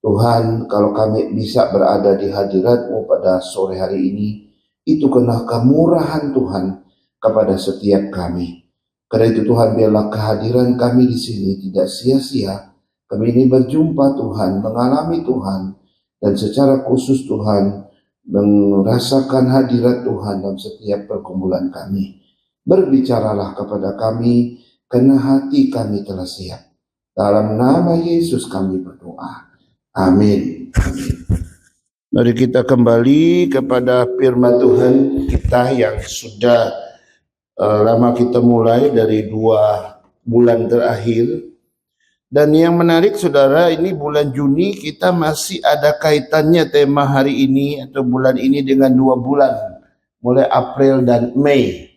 Tuhan, kalau kami bisa berada di hadirat-Mu pada sore hari ini, itu karena kemurahan Tuhan kepada setiap kami. Karena itu Tuhan, biarlah kehadiran kami di sini tidak sia-sia. Kami ini berjumpa Tuhan, mengalami Tuhan, dan secara khusus Tuhan, merasakan hadirat Tuhan dalam setiap pergumulan kami. Berbicaralah kepada kami, karena hati kami telah siap. Dalam nama Yesus kami berdoa. Amin. Mari kita kembali kepada firman Tuhan kita yang sudah lama kita mulai dari 2 bulan terakhir. Dan yang menarik saudara, ini bulan Juni kita masih ada kaitannya tema hari ini atau bulan ini dengan 2 bulan, mulai April dan Mei.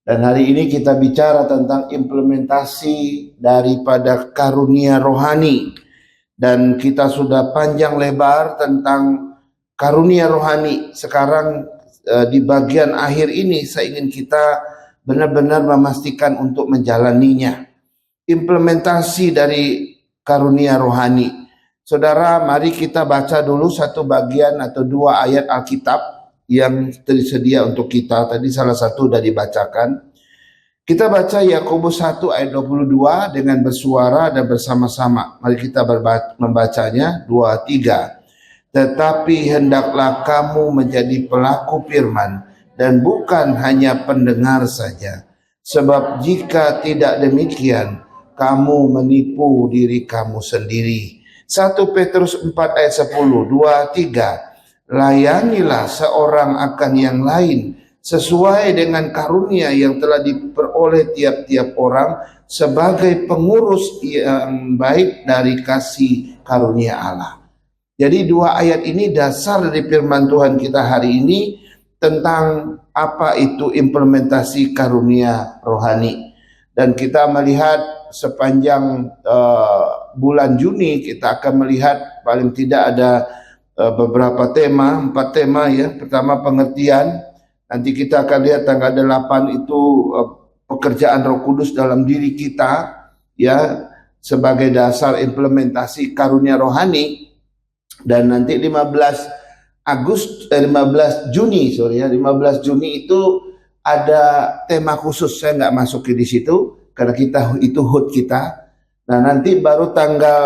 Dan hari ini kita bicara tentang implementasi daripada karunia rohani. Dan kita sudah panjang lebar tentang karunia rohani. Sekarang di bagian akhir ini saya ingin kita benar-benar memastikan untuk menjalaninya. Implementasi dari karunia rohani. Saudara, mari kita baca dulu satu bagian atau 2 ayat Alkitab yang tersedia untuk kita. Tadi salah satu sudah dibacakan. Kita baca Yakobus 1 ayat 22 dengan bersuara dan bersama-sama. Mari kita membacanya 2-3. Tetapi hendaklah kamu menjadi pelaku firman dan bukan hanya pendengar saja. Sebab jika tidak demikian, kamu menipu diri kamu sendiri. 1 Petrus 4 ayat 10, 2-3. Layanilah seorang akan yang lain sesuai dengan karunia yang telah diperoleh tiap-tiap orang sebagai pengurus yang baik dari kasih karunia Allah. Jadi 2 ayat ini dasar dari firman Tuhan kita hari ini tentang apa itu implementasi karunia rohani. Dan kita melihat sepanjang bulan Juni kita akan melihat paling tidak ada beberapa tema, 4 tema ya. Pertama pengertian. Nanti kita akan lihat tanggal 8 itu pekerjaan Roh Kudus dalam diri kita ya sebagai dasar implementasi karunia rohani. Dan nanti 15 Juni itu ada tema khusus. Saya nggak masukin di situ karena kita itu HUT kita. Nah nanti baru tanggal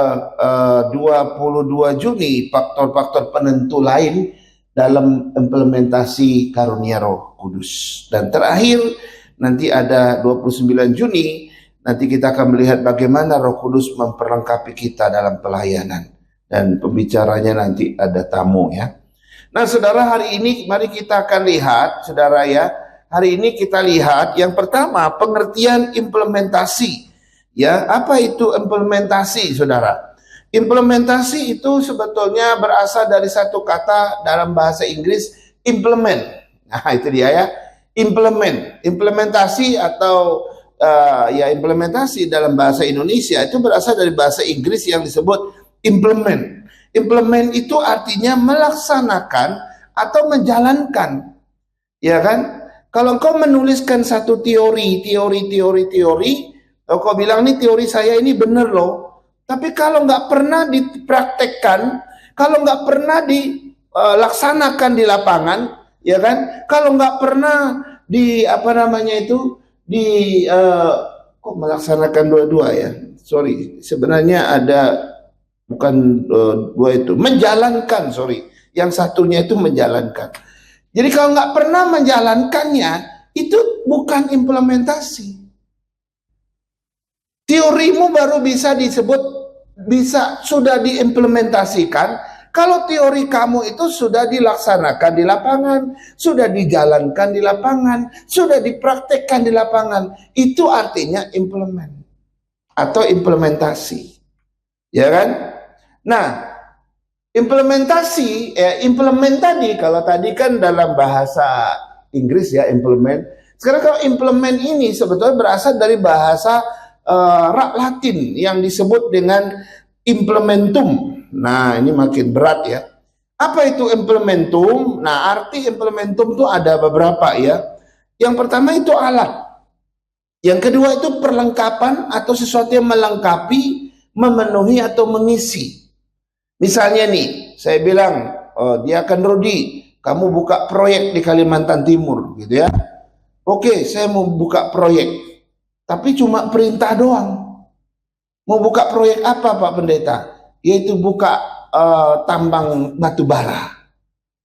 22 Juni faktor-faktor penentu lain dalam implementasi karunia Roh Kudus. Dan terakhir nanti ada 29 Juni, nanti kita akan melihat bagaimana Roh Kudus memperlengkapi kita dalam pelayanan. Dan pembicaranya nanti ada tamu ya. Nah saudara, hari ini mari kita akan lihat saudara ya. Hari ini kita lihat yang pertama pengertian implementasi. Ya, apa itu implementasi saudara? Implementasi itu sebetulnya berasal dari satu kata dalam bahasa Inggris, implement. Nah itu dia ya, implement. Implementasi atau implementasi dalam bahasa Indonesia itu berasal dari bahasa Inggris yang disebut implement. Implement itu artinya melaksanakan atau menjalankan. Ya kan? Kalau engkau menuliskan satu teori, kau bilang nih teori saya ini benar loh. Tapi kalau nggak pernah dipraktekkan, kalau nggak pernah dilaksanakan di lapangan, ya kan? Kalau nggak pernah kok melaksanakan dua-dua ya? Sorry, sebenarnya ada bukan dua itu, menjalankan. Sorry, yang satunya itu menjalankan. Jadi kalau nggak pernah menjalankannya, itu bukan implementasi. Teorimu baru bisa sudah diimplementasikan kalau teori kamu itu sudah dilaksanakan di lapangan, sudah dijalankan di lapangan, sudah dipraktekkan di lapangan. Itu artinya implement atau implementasi. Ya kan? Nah, implementasi, implement tadi, kalau tadi kan dalam bahasa Inggris ya implement. Sekarang kalau implement ini sebetulnya berasal dari bahasa Latin yang disebut dengan implementum. Nah ini makin berat ya. Apa itu implementum? Nah arti implementum itu ada beberapa ya. Yang pertama itu alat. Yang kedua itu perlengkapan atau sesuatu yang melengkapi, memenuhi atau mengisi. Misalnya nih, saya bilang, oh, dia akan Rudi, kamu buka proyek di Kalimantan Timur, gitu ya. Oke, saya mau buka proyek, tapi cuma perintah doang. Mau buka proyek apa, Pak Pendeta? Yaitu buka tambang batu bara.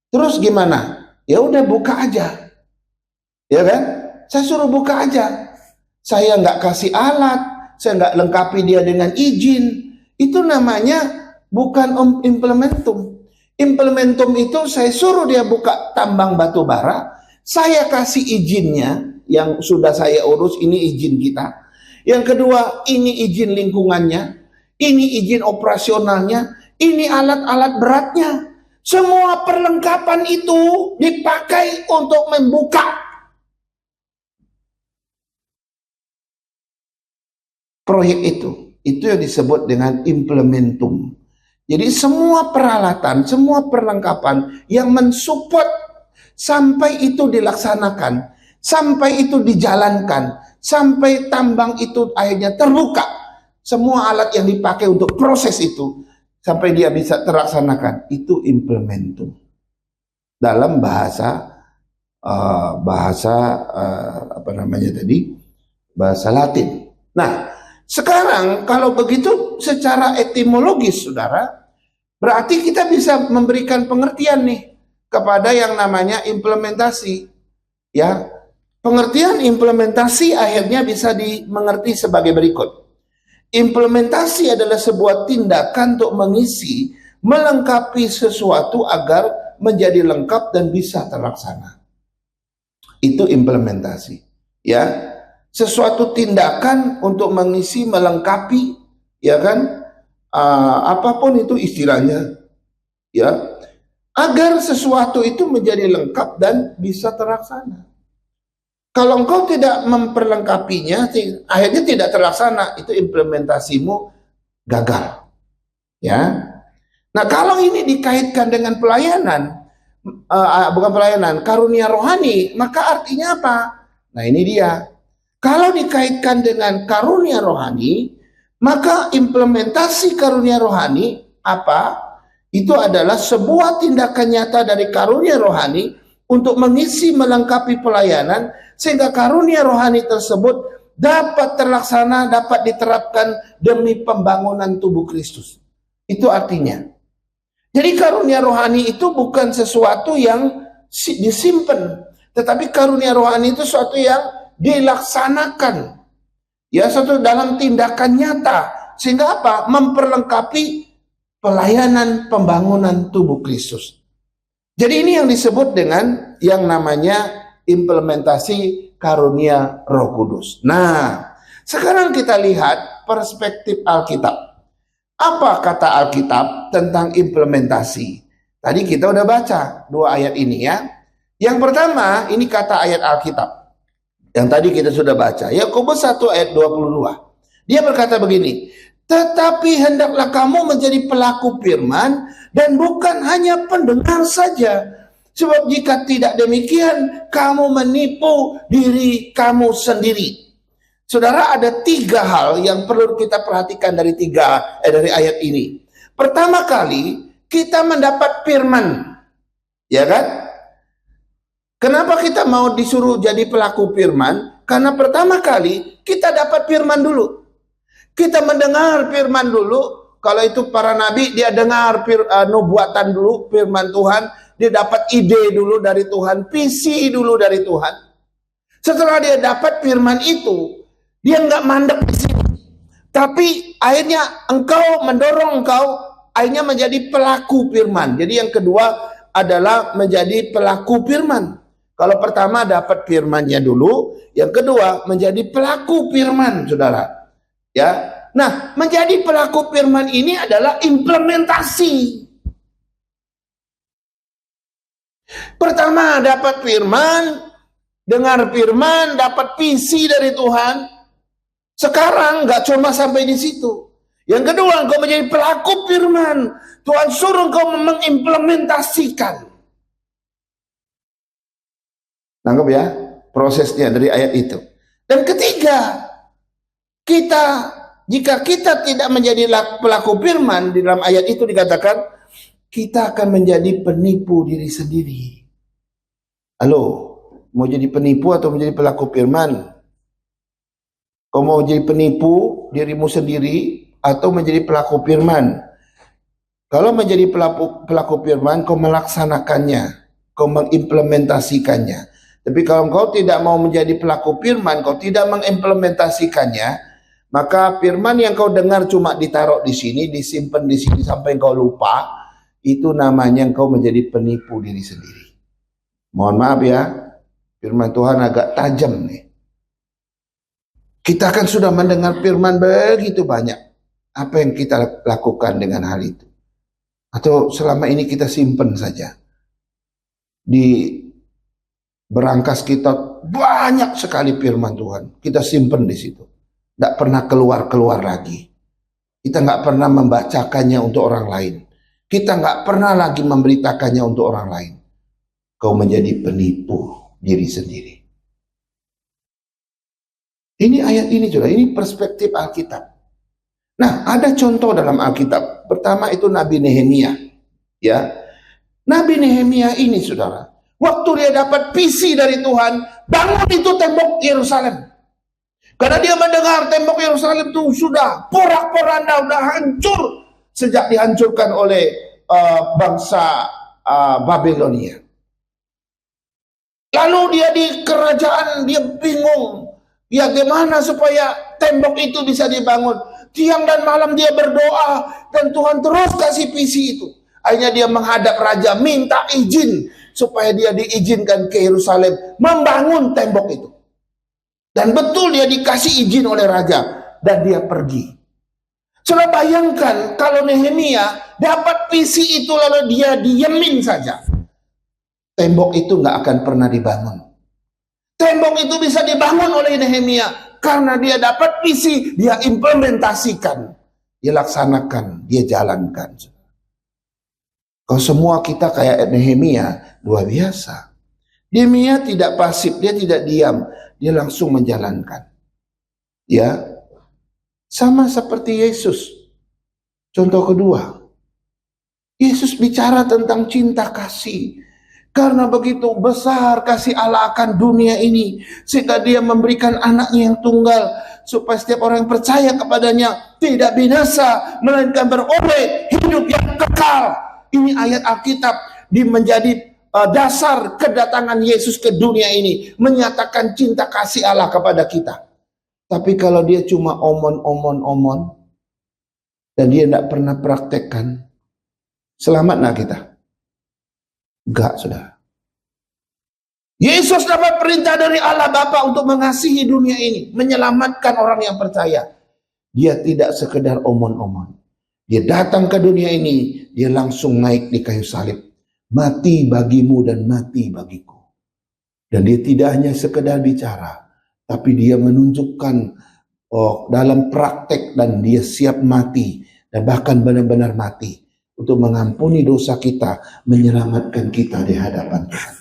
Terus gimana? Ya udah buka aja, ya kan? Saya suruh buka aja. Saya nggak kasih alat, saya nggak lengkapi dia dengan izin. Itu namanya bukan implementum. Implementum itu saya suruh dia buka tambang batu bara, saya kasih izinnya yang sudah saya urus, ini izin kita. Yang kedua, ini izin lingkungannya, ini izin operasionalnya, ini alat-alat beratnya. Semua perlengkapan itu dipakai untuk membuka proyek itu. Itu yang disebut dengan implementum. Jadi semua peralatan, semua perlengkapan yang mensupport sampai itu dilaksanakan, sampai itu dijalankan, sampai tambang itu akhirnya terbuka. Semua alat yang dipakai untuk proses itu sampai dia bisa terlaksanakan, itu implementum. Dalam bahasa apa namanya tadi? Bahasa Latin. Nah, sekarang kalau begitu secara etimologis, saudara, berarti kita bisa memberikan pengertian nih kepada yang namanya implementasi. Ya, pengertian implementasi akhirnya bisa dimengerti sebagai berikut. Implementasi adalah sebuah tindakan untuk mengisi, melengkapi sesuatu agar menjadi lengkap dan bisa terlaksana. Itu implementasi. Ya, sesuatu tindakan untuk mengisi, melengkapi, ya kan? Apapun itu istilahnya, ya, agar sesuatu itu menjadi lengkap dan bisa terlaksana. Kalau engkau tidak memperlengkapinya, akhirnya tidak terlaksana, itu implementasimu gagal. Ya. Nah, kalau ini dikaitkan dengan pelayanan, bukan pelayanan, karunia rohani, maka artinya apa? Nah, ini dia. Kalau dikaitkan dengan karunia rohani, maka implementasi karunia rohani apa? Itu adalah sebuah tindakan nyata dari karunia rohani untuk mengisi, melengkapi pelayanan, sehingga karunia rohani tersebut dapat terlaksana, dapat diterapkan demi pembangunan tubuh Kristus. Itu artinya. Jadi karunia rohani itu bukan sesuatu yang disimpan, tetapi karunia rohani itu sesuatu yang dilaksanakan. Ya, satu dalam tindakan nyata. Sehingga apa? Memperlengkapi pelayanan pembangunan tubuh Kristus. Jadi ini yang disebut dengan yang namanya implementasi karunia Roh Kudus. Nah, sekarang kita lihat perspektif Alkitab. Apa kata Alkitab tentang implementasi? Tadi kita udah baca dua ayat ini ya. Yang pertama, ini kata ayat Alkitab. Yang tadi kita sudah baca. Yakobus 1 ayat 22. Dia berkata begini, tetapi hendaklah kamu menjadi pelaku firman dan bukan hanya pendengar saja. Sebab jika tidak demikian, kamu menipu diri kamu sendiri. Saudara, ada tiga hal yang perlu kita perhatikan dari ayat ini. Pertama kali, kita mendapat firman. Ya kan? Kenapa kita mau disuruh jadi pelaku firman? Karena pertama kali, kita dapat firman dulu. Kita mendengar firman dulu. Kalau itu para nabi, dia dengar nubuatan dulu, firman Tuhan. Dia dapat ide dulu dari Tuhan, visi dulu dari Tuhan. Setelah dia dapat firman itu, dia nggak mandek di sini. Tapi akhirnya engkau mendorong akhirnya menjadi pelaku firman. Jadi yang kedua adalah menjadi pelaku firman. Kalau pertama dapat firmannya dulu, yang kedua menjadi pelaku firman, saudara. Ya, nah menjadi pelaku firman ini adalah implementasi. Pertama dapat firman, dengar firman, dapat visi dari Tuhan. Sekarang nggak cuma sampai di situ. Yang kedua, engkau menjadi pelaku firman. Tuhan suruh engkau mengimplementasikan. Tangkap ya prosesnya dari ayat itu. Dan ketiga, kita jika kita tidak menjadi pelaku firman, di dalam ayat itu dikatakan, kita akan menjadi penipu diri sendiri. Halo, mau jadi penipu atau menjadi pelaku firman? Kau mau jadi penipu dirimu sendiri atau menjadi pelaku firman? Kalau menjadi pelaku firman, kau melaksanakannya, kau mengimplementasikannya. Tapi kalau kau tidak mau menjadi pelaku firman, kau tidak mengimplementasikannya, maka firman yang kau dengar cuma ditaruh di sini, disimpan di sini sampai kau lupa, itu namanya kau menjadi penipu diri sendiri. Mohon maaf ya, firman Tuhan agak tajam nih. Kita kan sudah mendengar firman begitu banyak. Apa yang kita lakukan dengan hal itu? Atau selama ini kita simpan saja? Di berangkas kita banyak sekali firman Tuhan. Kita simpan di situ. Tidak pernah keluar lagi. Kita nggak pernah membacakannya untuk orang lain. Kita nggak pernah lagi memberitakannya untuk orang lain. Kau menjadi penipu diri sendiri. Ini ayat ini juga, ini perspektif Alkitab. Nah, ada contoh dalam Alkitab. Pertama itu Nabi Nehemia. Ya, Nabi Nehemia ini, saudara, waktu dia dapat visi dari Tuhan, bangun itu tembok Yerusalem. Karena dia mendengar tembok Yerusalem itu sudah porak-poranda, sudah hancur sejak dihancurkan oleh bangsa Babilonia. Lalu dia di kerajaan, dia bingung. Ya gimana supaya tembok itu bisa dibangun. Siang dan malam dia berdoa. Dan Tuhan terus kasih visi itu. Akhirnya dia menghadap raja, minta izin. Supaya dia diizinkan ke Yerusalem. Membangun tembok itu. Dan betul dia dikasih izin oleh raja. Dan dia pergi. Sudah bayangkan kalau Nehemia dapat visi itu lalu dia diemin saja. Tembok itu nggak akan pernah dibangun. Tembok itu bisa dibangun oleh Nehemia karena dia dapat visi, dia implementasikan, dia laksanakan, dia jalankan. Kalau semua kita kayak Nehemia, luar biasa. Nehemia tidak pasif, dia tidak diam, dia langsung menjalankan. Ya, sama seperti Yesus. Contoh kedua, Yesus bicara tentang cinta kasih. Karena begitu besar kasih Allah akan dunia ini, sehingga dia memberikan anaknya yang tunggal, supaya setiap orang yang percaya kepadanya tidak binasa, melainkan beroleh hidup yang kekal. Ini ayat Alkitab menjadi dasar kedatangan Yesus ke dunia ini, menyatakan cinta kasih Allah kepada kita. Tapi kalau dia cuma omon, dan dia tidak pernah praktekkan, selamat nak kita? Enggak, saudara. Yesus dapat perintah dari Allah Bapa untuk mengasihi dunia ini, menyelamatkan orang yang percaya. Dia tidak sekedar omon-omon. Dia datang ke dunia ini, dia langsung naik di kayu salib. Mati bagimu dan mati bagiku. Dan dia tidak hanya sekedar bicara, tapi dia menunjukkan dalam praktek dan dia siap mati dan bahkan benar-benar mati. Untuk mengampuni dosa kita, menyelamatkan kita di hadapan Tuhan.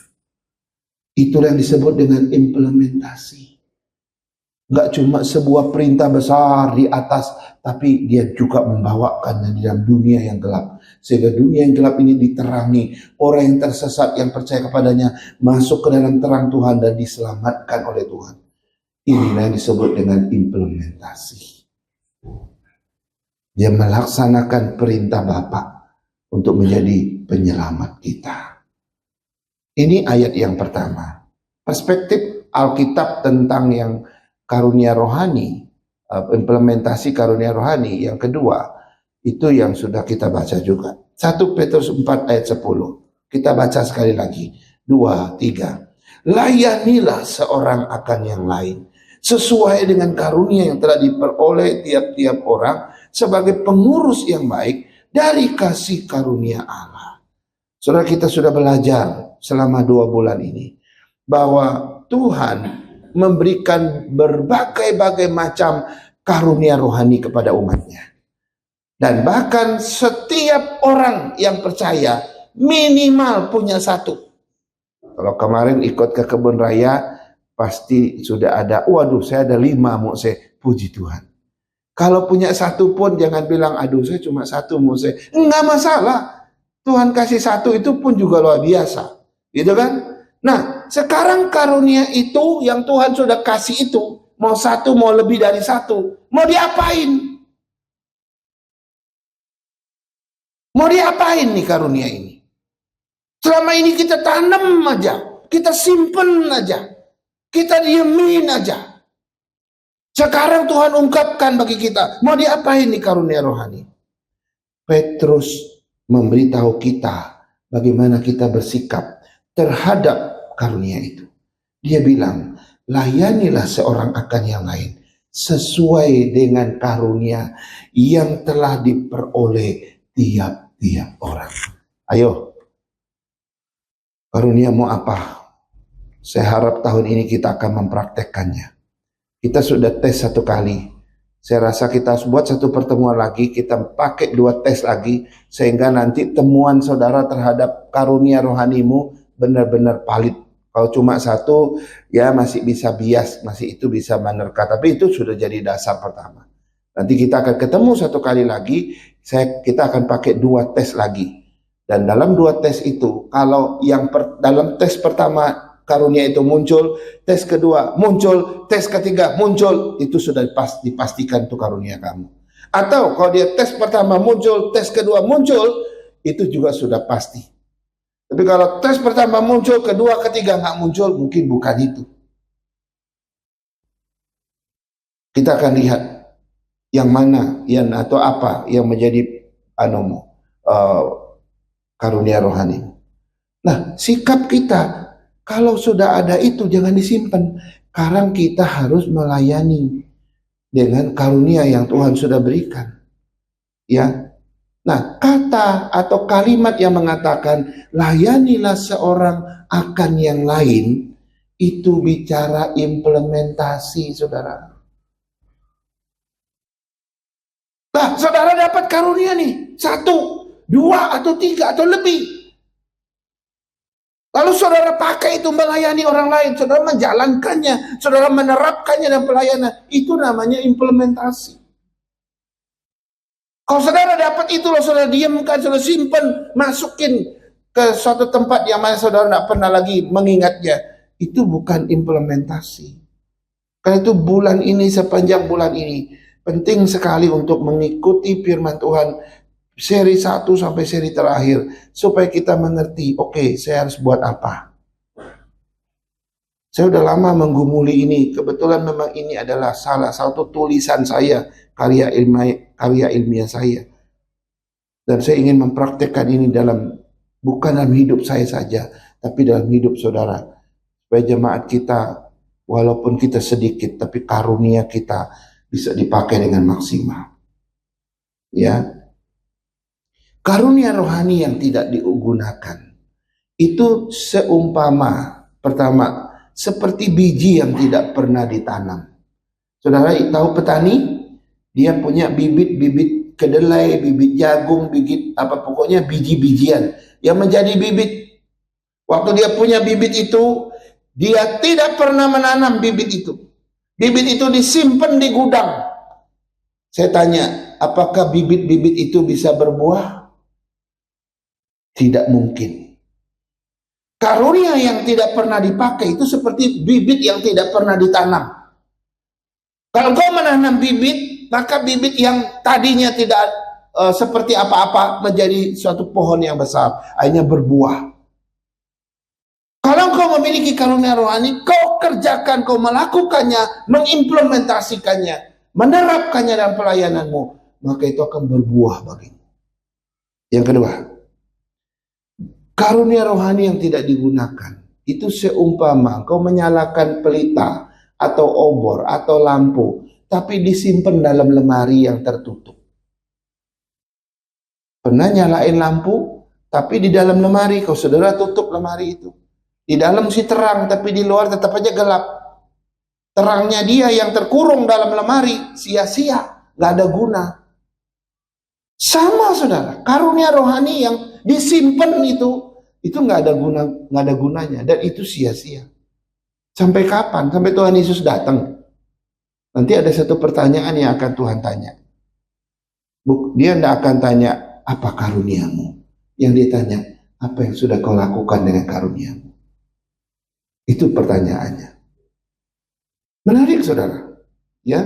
Itulah yang disebut dengan implementasi. Enggak cuma sebuah perintah besar di atas, tapi dia juga membawakannya di dalam dunia yang gelap. Sehingga dunia yang gelap ini diterangi. Orang yang tersesat, yang percaya kepadanya, masuk ke dalam terang Tuhan dan diselamatkan oleh Tuhan. Inilah yang disebut dengan implementasi. Dia melaksanakan perintah Bapa untuk menjadi penyelamat kita. Ini ayat yang pertama. Perspektif Alkitab tentang yang karunia rohani, implementasi karunia rohani. Yang kedua, itu yang sudah kita baca juga. 1 Petrus 4 ayat 10. Kita baca sekali lagi. 2, 3. Layanilah seorang akan yang lain, sesuai dengan karunia yang telah diperoleh tiap-tiap orang sebagai pengurus yang baik dari kasih karunia Allah. Saudara, kita sudah belajar selama 2 bulan ini bahwa Tuhan memberikan berbagai-bagai macam karunia rohani kepada umatnya. Dan bahkan setiap orang yang percaya minimal punya satu. Kalau kemarin ikut ke kebun raya, pasti sudah ada, waduh saya ada 5 mau saya puji Tuhan. Kalau punya satu pun jangan bilang, aduh saya cuma satu mau saya. Enggak masalah. Tuhan kasih satu itu pun juga luar biasa. Gitu kan? Nah, sekarang karunia itu yang Tuhan sudah kasih itu, mau satu, mau lebih dari satu, mau diapain? Mau diapain nih karunia ini? Selama ini kita tanam aja, kita simpen aja, kita diemin aja. Sekarang Tuhan ungkapkan bagi kita, mau diapain nih karunia rohani? Petrus memberitahu kita bagaimana kita bersikap terhadap karunia itu. Dia bilang, layanilah seorang akan yang lain sesuai dengan karunia yang telah diperoleh tiap-tiap orang. Ayo, karunia mau apa? Saya harap tahun ini kita akan mempraktekkannya. Kita sudah tes satu kali. Saya rasa kita harus buat satu pertemuan lagi. Kita pakai 2 tes lagi. Sehingga nanti temuan saudara terhadap karunia rohanimu benar-benar valid. Kalau cuma satu, ya masih bisa bias. Masih itu bisa menerka. Tapi itu sudah jadi dasar pertama. Nanti kita akan ketemu satu kali lagi. Kita akan pakai 2 tes lagi. Dan dalam 2 tes itu, kalau yang dalam tes pertama karunia itu muncul, tes kedua muncul, tes ketiga muncul, itu sudah dipastikan itu karunia kamu. Atau kalau dia tes pertama muncul, tes kedua muncul, itu juga sudah pasti. Tapi kalau tes pertama muncul, kedua, ketiga nggak muncul, mungkin bukan itu. Kita akan lihat yang mana, yang atau apa yang menjadi karunia rohani. Nah, sikap kita kalau sudah ada itu jangan disimpan. Sekarang kita harus melayani dengan karunia yang Tuhan sudah berikan. Ya. Nah, kata atau kalimat yang mengatakan layanilah seorang akan yang lain itu bicara implementasi, saudara. Nah, saudara dapat karunia nih, 1, 2 atau 3 atau lebih. Lalu saudara pakai itu melayani orang lain, saudara menjalankannya, saudara menerapkannya dalam pelayanan, itu namanya implementasi. Kalau saudara dapat itu, saudara diamkan, saudara simpan, masukin ke suatu tempat yang mana saudara tidak pernah lagi mengingatnya, itu bukan implementasi. Karena itu bulan ini, sepanjang bulan ini, penting sekali untuk mengikuti firman Tuhan, seri 1 sampai seri terakhir, supaya kita mengerti, oke, saya harus buat apa. Saya udah lama menggumuli ini, kebetulan memang ini adalah salah satu tulisan saya, karya ilmiah saya. Dan saya ingin mempraktekkan ini bukan dalam hidup saya saja, tapi dalam hidup saudara. Supaya jemaat kita, walaupun kita sedikit, tapi karunia kita bisa dipakai dengan maksimal. Ya. Karunia rohani yang tidak digunakan itu seumpama, pertama, seperti biji yang tidak pernah ditanam. Saudara tahu petani, dia punya bibit-bibit kedelai, bibit jagung, bibit pokoknya biji-bijian yang menjadi bibit. Waktu dia punya bibit itu, dia tidak pernah menanam bibit itu. Bibit itu disimpan di gudang. Saya tanya, apakah bibit-bibit itu bisa berbuah? Tidak mungkin. Karunia yang tidak pernah dipakai itu seperti bibit yang tidak pernah ditanam. Kalau kau menanam bibit, maka bibit yang tadinya tidak seperti apa-apa menjadi suatu pohon yang besar, akhirnya berbuah. Kalau kau memiliki karunia rohani, kau kerjakan, kau melakukannya, mengimplementasikannya, menerapkannya dalam pelayananmu, maka itu akan berbuah bagimu. Yang kedua, karunia rohani yang tidak digunakan itu seumpama kau menyalakan pelita atau obor atau lampu tapi disimpan dalam lemari yang tertutup. Pernah nyalain lampu tapi di dalam lemari, kau saudara tutup lemari itu. Di dalam sih terang tapi di luar tetap aja gelap. Terangnya dia yang terkurung dalam lemari sia-sia, gak ada guna. Sama saudara, karunia rohani yang disimpan itu nggak ada gunanya dan itu sia-sia. Sampai kapan? Sampai Tuhan Yesus datang. Nanti ada satu pertanyaan yang akan Tuhan tanya. Dia tidak akan tanya, apa karuniamu? Yang dia tanya, apa yang sudah kau lakukan dengan karuniamu? Itu pertanyaannya. Menarik saudara. Ya,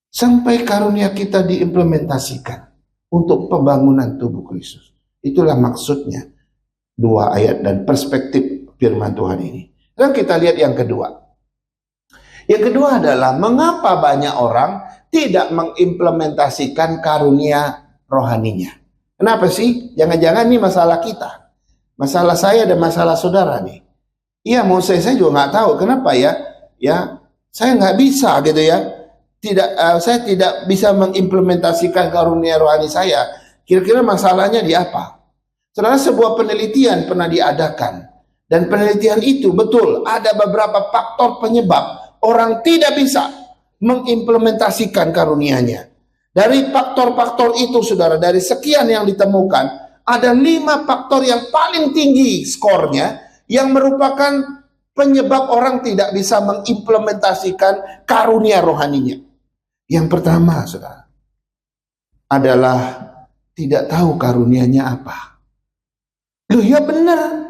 sampai karunia kita diimplementasikan untuk pembangunan tubuh Kristus. Itulah maksudnya dua ayat dan perspektif firman Tuhan ini. Dan kita lihat yang kedua. Yang kedua adalah mengapa banyak orang tidak mengimplementasikan karunia rohaninya. Kenapa sih? Jangan-jangan ini masalah kita. Masalah saya dan masalah saudara nih. Iya, mau saya juga nggak tahu kenapa ya. Ya, saya nggak bisa gitu ya. Saya tidak bisa mengimplementasikan karunia rohani saya. Kira-kira masalahnya di apa? Saudara, sebuah penelitian pernah diadakan. Dan penelitian itu betul ada beberapa faktor penyebab orang tidak bisa mengimplementasikan karunianya. Dari faktor-faktor itu saudara, dari sekian yang ditemukan, ada 5 faktor yang paling tinggi skornya yang merupakan penyebab orang tidak bisa mengimplementasikan karunia rohaninya. Yang pertama saudara, adalah tidak tahu karunianya apa. Loh ya benar,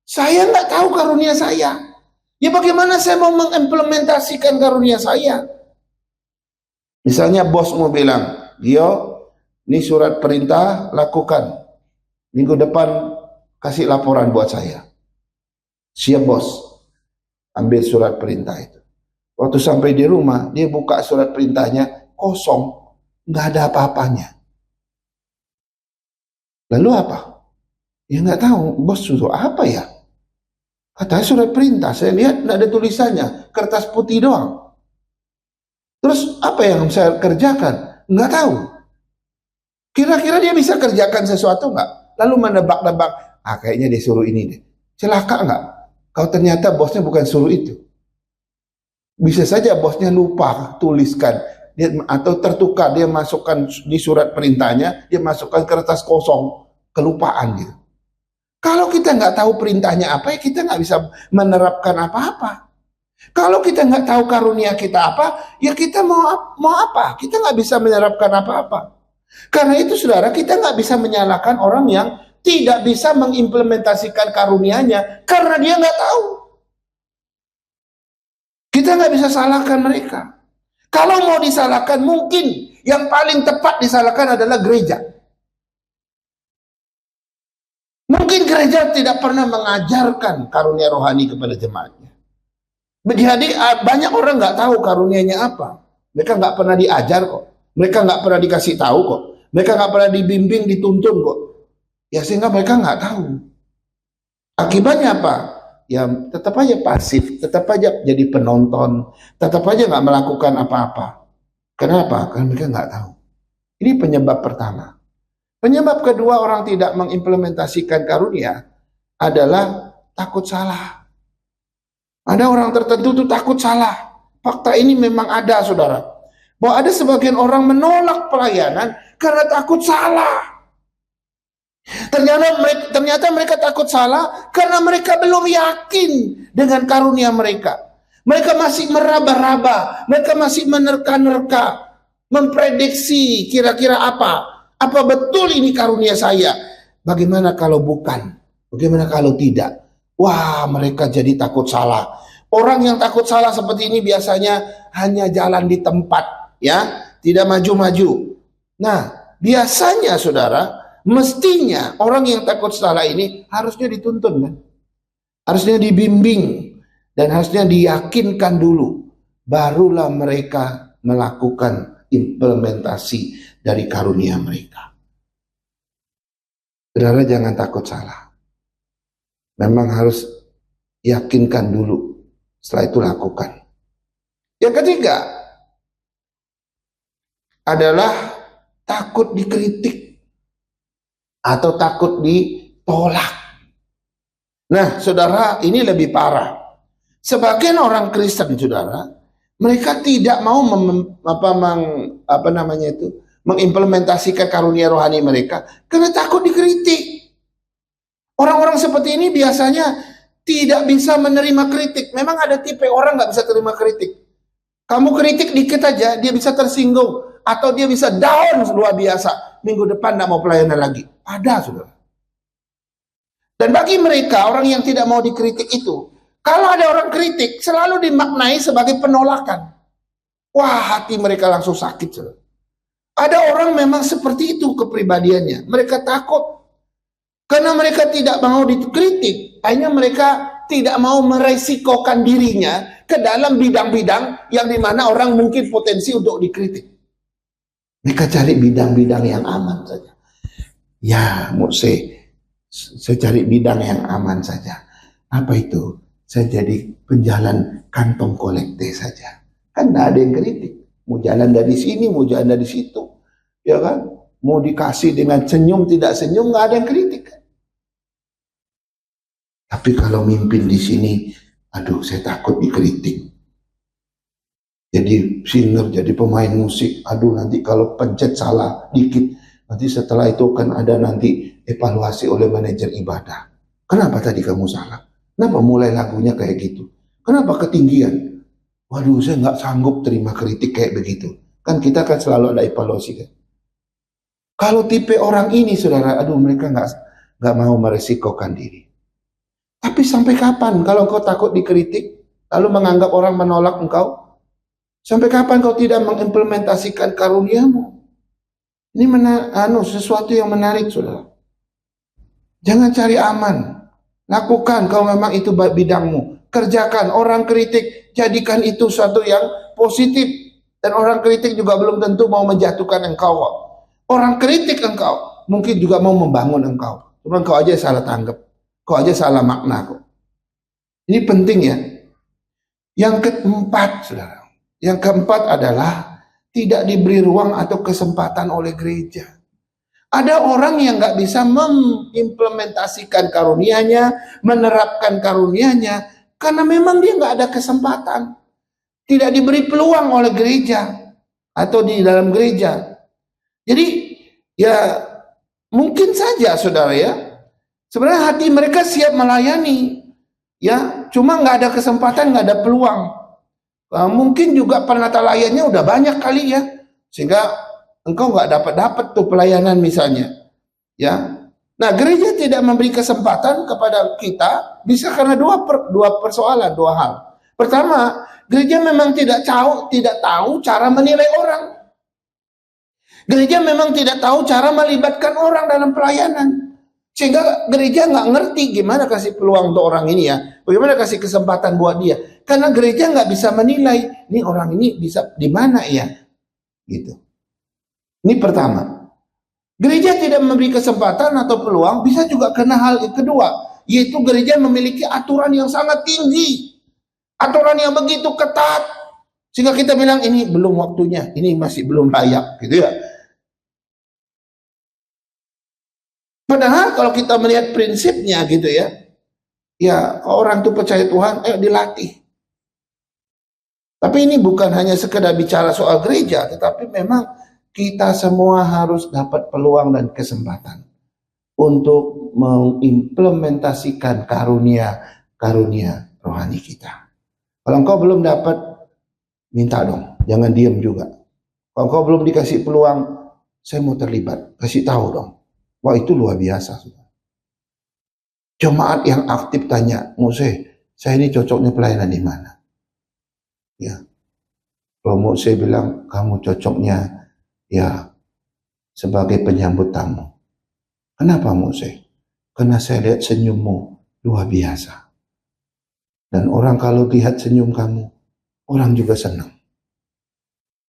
saya nggak tahu karunia saya. Ya bagaimana saya mau mengimplementasikan karunia saya? Misalnya bos mau bilang, Gio, ini surat perintah, lakukan. Minggu depan kasih laporan buat saya. Siap bos, ambil surat perintah itu. Waktu sampai di rumah, dia buka surat perintahnya, kosong, nggak ada apa-apanya. Lalu apa? Ya nggak tahu, bos suruh apa ya? Katanya surat perintah, saya lihat nggak ada tulisannya, kertas putih doang. Terus apa yang saya kerjakan? Nggak tahu. Kira-kira dia bisa kerjakan sesuatu nggak? Lalu menebak-nebak, kayaknya dia suruh ini deh. Celaka nggak? Kalau ternyata bosnya bukan suruh itu. Bisa saja bosnya lupa tuliskan, atau tertukar, dia masukkan di surat perintahnya, dia masukkan kertas kosong, kelupaan gitu. Kalau kita nggak tahu perintahnya apa, ya kita nggak bisa menerapkan apa-apa. Kalau kita nggak tahu karunia kita apa, ya kita mau apa? Kita nggak bisa menerapkan apa-apa. Karena itu saudara, kita nggak bisa menyalahkan orang yang tidak bisa mengimplementasikan karunianya karena dia nggak tahu. Kita nggak bisa salahkan mereka. Kalau mau disalahkan, mungkin yang paling tepat disalahkan adalah gereja. Mungkin gereja tidak pernah mengajarkan karunia rohani kepada jemaatnya. Jadi banyak orang nggak tahu karunianya apa. Mereka nggak pernah diajar kok. Mereka nggak pernah dikasih tahu kok. Mereka nggak pernah dibimbing, dituntun kok. Ya sehingga mereka nggak tahu. Akibatnya apa? Ya tetap aja pasif, tetap aja jadi penonton, tetap aja nggak melakukan apa-apa. Kenapa? Karena mereka nggak tahu. Ini penyebab pertama. Penyebab kedua orang tidak mengimplementasikan karunia adalah takut salah. Ada orang tertentu tuh takut salah. Fakta ini memang ada saudara. Bahwa ada sebagian orang menolak pelayanan karena takut salah. Ternyata mereka takut salah karena mereka belum yakin dengan karunia mereka. Mereka masih meraba-raba, mereka masih menerka-nerka, memprediksi kira-kira apa. Apa betul ini karunia saya? Bagaimana kalau bukan? Bagaimana kalau tidak? Wah, mereka jadi takut salah. Orang yang takut salah seperti ini biasanya hanya jalan di tempat, ya, tidak maju-maju. Nah, biasanya saudara, mestinya orang yang takut salah ini harusnya dituntun, kan? Harusnya dibimbing dan harusnya diyakinkan dulu, barulah mereka melakukan implementasi dari karunia mereka. Saudara jangan takut salah. Memang harus yakinkan dulu, setelah itu lakukan. Yang ketiga adalah takut dikritik atau takut ditolak. Nah, saudara, ini lebih parah. Sebagian orang Kristen, saudara, mereka tidak mau mengimplementasikan karunia rohani mereka karena takut dikritik. Orang-orang seperti ini biasanya tidak bisa menerima kritik. Memang ada tipe orang nggak bisa terima kritik. Kamu kritik dikit aja, dia bisa tersinggung. Atau dia bisa down luar biasa. Minggu depan tidak mau pelayanan lagi. Ada, saudara. Dan bagi mereka, orang yang tidak mau dikritik itu, kalau ada orang kritik, selalu dimaknai sebagai penolakan. Wah, hati mereka langsung sakit, saudara. Ada orang memang seperti itu kepribadiannya. Mereka takut. Karena mereka tidak mau dikritik, akhirnya mereka tidak mau meresikokan dirinya ke dalam bidang-bidang yang dimana orang mungkin potensi untuk dikritik. Mereka cari bidang-bidang yang aman saja. Ya, saya cari bidang yang aman saja. Apa itu? Saya jadi penjalan kantong kolekte saja. Kan tidak ada yang kritik. Mau jalan dari sini, mau jalan dari situ. Ya kan? Mau dikasih dengan senyum, tidak senyum, nggak ada yang kritik. Tapi kalau mimpin di sini, aduh saya takut dikritik. Jadi singer, jadi pemain musik, aduh nanti kalau pencet salah dikit, nanti setelah itu kan ada nanti evaluasi oleh manajer ibadah. Kenapa tadi kamu salah? Kenapa mulai lagunya kayak gitu? Kenapa ketinggian? Waduh, saya nggak sanggup terima kritik kayak begitu. Kan kita kan selalu ada evaluasi kan. Kalau tipe orang ini, saudara, aduh mereka nggak mau meresikokan diri. Tapi sampai kapan kalau engkau takut dikritik, lalu menganggap orang menolak engkau? Sampai kapan kau tidak mengimplementasikan karuniamu? Ini sesuatu yang menarik, saudara. Jangan cari aman. Lakukan kalau memang itu bidangmu. Kerjakan. Orang kritik, jadikan itu suatu yang positif. Dan orang kritik juga belum tentu mau menjatuhkan engkau. Orang kritik engkau mungkin juga mau membangun engkau. Cuma engkau aja salah tanggap. Kau aja salah makna kok. Ini penting ya. Yang keempat, saudara. Yang keempat adalah tidak diberi ruang atau kesempatan oleh gereja. Ada orang yang nggak bisa mengimplementasikan karunianya, menerapkan karunianya, karena memang dia nggak ada kesempatan. Tidak diberi peluang oleh gereja atau di dalam gereja. Jadi ya mungkin saja, saudara ya. Sebenarnya hati mereka siap melayani, ya, cuma nggak ada kesempatan, nggak ada peluang. Mungkin juga penata layaknya udah banyak kali ya, sehingga engkau nggak dapat tuh pelayanan misalnya, ya. Nah, gereja tidak memberi kesempatan kepada kita, bisa karena dua persoalan, dua hal. Pertama, gereja memang tidak tahu cara menilai orang. Gereja memang tidak tahu cara melibatkan orang dalam pelayanan. Sehingga gereja nggak ngerti gimana kasih peluang untuk orang ini ya. Bagaimana kasih kesempatan buat dia. Karena gereja nggak bisa menilai, ini orang ini bisa di mana ya. Gitu. Ini pertama. Gereja tidak memberi kesempatan atau peluang, bisa juga karena hal kedua. Yaitu gereja memiliki aturan yang sangat tinggi. Aturan yang begitu ketat. Sehingga kita bilang ini belum waktunya, ini masih belum layak. Gitu ya. Padahal kalau kita melihat prinsipnya gitu ya, ya orang tuh percaya Tuhan, ayo dilatih. Tapi ini bukan hanya sekedar bicara soal gereja, tetapi memang kita semua harus dapat peluang dan kesempatan untuk mengimplementasikan karunia rohani kita. Kalau engkau belum dapat, minta dong, jangan diam juga. Kalau engkau belum dikasih peluang, saya mau terlibat, kasih tahu dong. Wah, itu luar biasa. Jemaat yang aktif tanya, Mose, saya ini cocoknya pelayanan di mana? Ya, kalau Mose bilang kamu cocoknya ya sebagai penyambut tamu. Kenapa Mose? Karena saya lihat senyummu luar biasa. Dan orang kalau lihat senyum kamu, orang juga senang.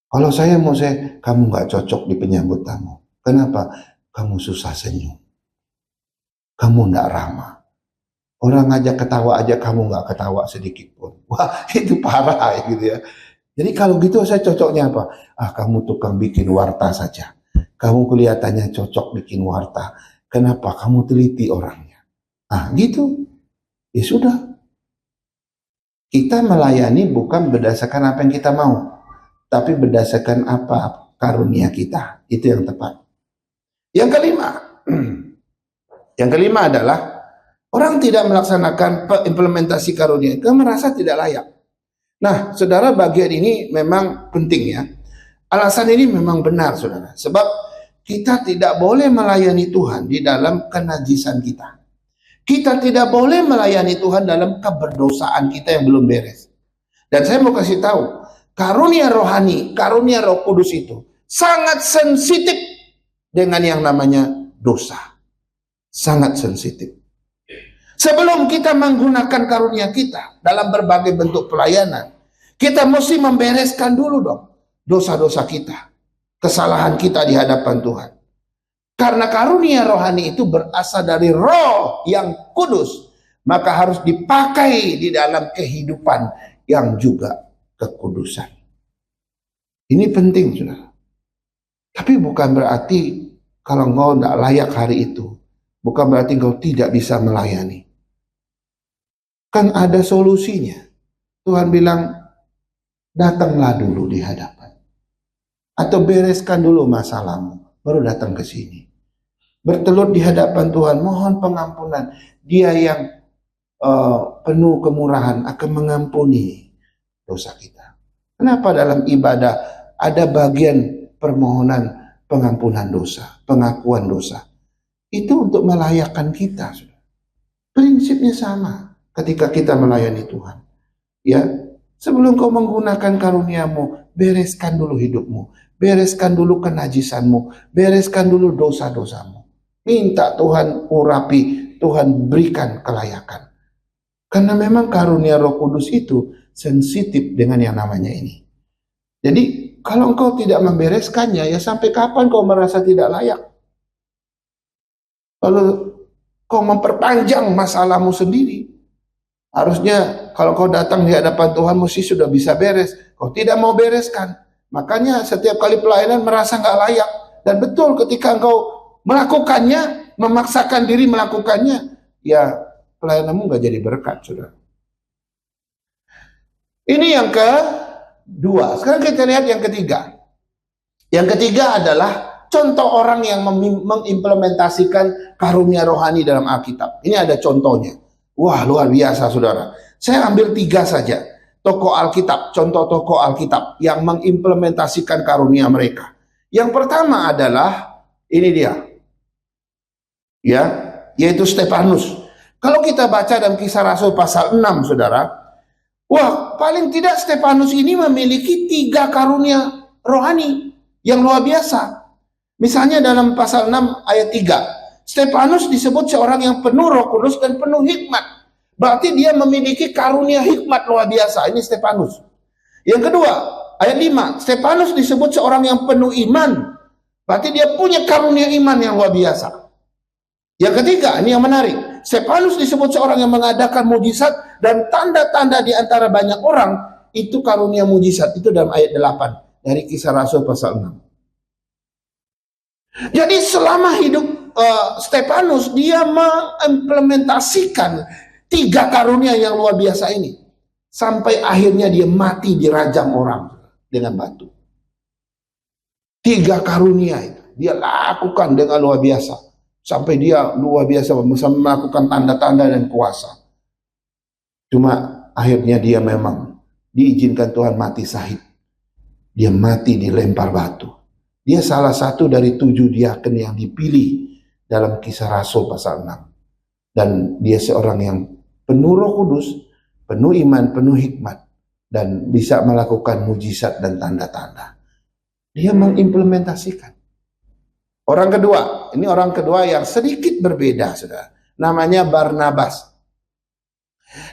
Kalau saya Mose, kamu nggak cocok di penyambut tamu. Kenapa? Kamu susah senyum. Kamu nggak ramah. Orang ngajak ketawa aja kamu nggak ketawa sedikit pun. Wah, itu parah gitu ya. Jadi kalau gitu saya cocoknya apa? Kamu tukang bikin warta saja. Kamu kelihatannya cocok bikin warta. Kenapa? Kamu teliti orangnya. Gitu. Ya sudah. Kita melayani bukan berdasarkan apa yang kita mau, tapi berdasarkan apa karunia kita. Itu yang tepat. Yang kelima adalah orang tidak melaksanakan implementasi karunia itu merasa tidak layak. Nah, saudara, bagian ini memang penting ya. Alasan ini memang benar, saudara. Sebab kita tidak boleh melayani Tuhan di dalam kenajisan kita. Kita tidak boleh melayani Tuhan dalam keberdosaan kita yang belum beres. Dan saya mau kasih tahu, karunia rohani, karunia Roh Kudus itu sangat sensitif dengan yang namanya dosa. Sangat sensitif. Sebelum kita menggunakan karunia kita dalam berbagai bentuk pelayanan, kita mesti membereskan dulu dong dosa-dosa kita, kesalahan kita di hadapan Tuhan. Karena karunia rohani itu berasal dari Roh yang kudus, maka harus dipakai di dalam kehidupan yang juga kekudusan. Ini penting, saudara. Tapi bukan berarti kalau engkau tidak layak hari itu, bukan berarti engkau tidak bisa melayani. Kan ada solusinya. Tuhan bilang, datanglah dulu di hadapan. Atau bereskan dulu masalahmu, baru datang ke sini. Bertelut di hadapan Tuhan, mohon pengampunan. Dia yang penuh kemurahan akan mengampuni dosa kita. Kenapa dalam ibadah ada bagian permohonan pengampunan dosa, pengakuan dosa? Itu untuk melayakkan kita. Prinsipnya sama ketika kita melayani Tuhan. Ya, sebelum kau menggunakan karuniamu, bereskan dulu hidupmu, bereskan dulu kenajisanmu, bereskan dulu dosa-dosamu. Minta Tuhan urapi, Tuhan berikan kelayakan. Karena memang karunia Roh Kudus itu sensitif dengan yang namanya ini. Jadi kalau engkau tidak membereskannya, ya sampai kapan kau merasa tidak layak? Kalau kau memperpanjang masalahmu sendiri, harusnya kalau kau datang di hadapan Tuhan mesti sudah bisa beres. Kau tidak mau bereskan, makanya setiap kali pelayanan merasa nggak layak. Dan betul ketika engkau melakukannya, memaksakan diri melakukannya, ya pelayananmu nggak jadi berkat, saudara. Ini yang kedua. Sekarang kita lihat yang ketiga. Yang ketiga adalah contoh orang yang mengimplementasikan karunia rohani dalam Alkitab. Ini ada contohnya. Wah, luar biasa, saudara. Saya ambil 3 saja. Tokoh Alkitab, contoh tokoh Alkitab yang mengimplementasikan karunia mereka. Yang pertama adalah, ini dia. Ya, yaitu Stefanus. Kalau kita baca dalam Kisah Rasul pasal 6, saudara, wah, paling tidak Stefanus ini memiliki 3 karunia rohani yang luar biasa. Misalnya dalam pasal 6 ayat 3, Stefanus disebut seorang yang penuh Roh Kudus dan penuh hikmat. Berarti dia memiliki karunia hikmat luar biasa. Ini Stefanus. Yang kedua, ayat 5, Stefanus disebut seorang yang penuh iman. Berarti dia punya karunia iman yang luar biasa. Yang ketiga, ini yang menarik. Stefanus disebut seorang yang mengadakan mujizat dan tanda-tanda di antara banyak orang. Itu karunia mujizat. Itu dalam ayat 8 dari Kisah Rasul pasal 6. Jadi selama hidup Stefanus, dia mengimplementasikan 3 karunia yang luar biasa ini. Sampai akhirnya dia mati dirajam orang dengan batu. 3 karunia itu dia lakukan dengan luar biasa. Sampai dia luar biasa bisa melakukan tanda-tanda dan kuasa. Cuma akhirnya dia memang diizinkan Tuhan mati syahid. Dia mati dilempar batu. Dia salah satu dari 7 diaken yang dipilih dalam Kisah Rasul pasal 6. Dan dia seorang yang penuh Roh Kudus, penuh iman, penuh hikmat, dan bisa melakukan mujizat dan tanda-tanda. Dia mengimplementasikan. Orang kedua, ini orang kedua yang sedikit berbeda, saudara. Namanya Barnabas.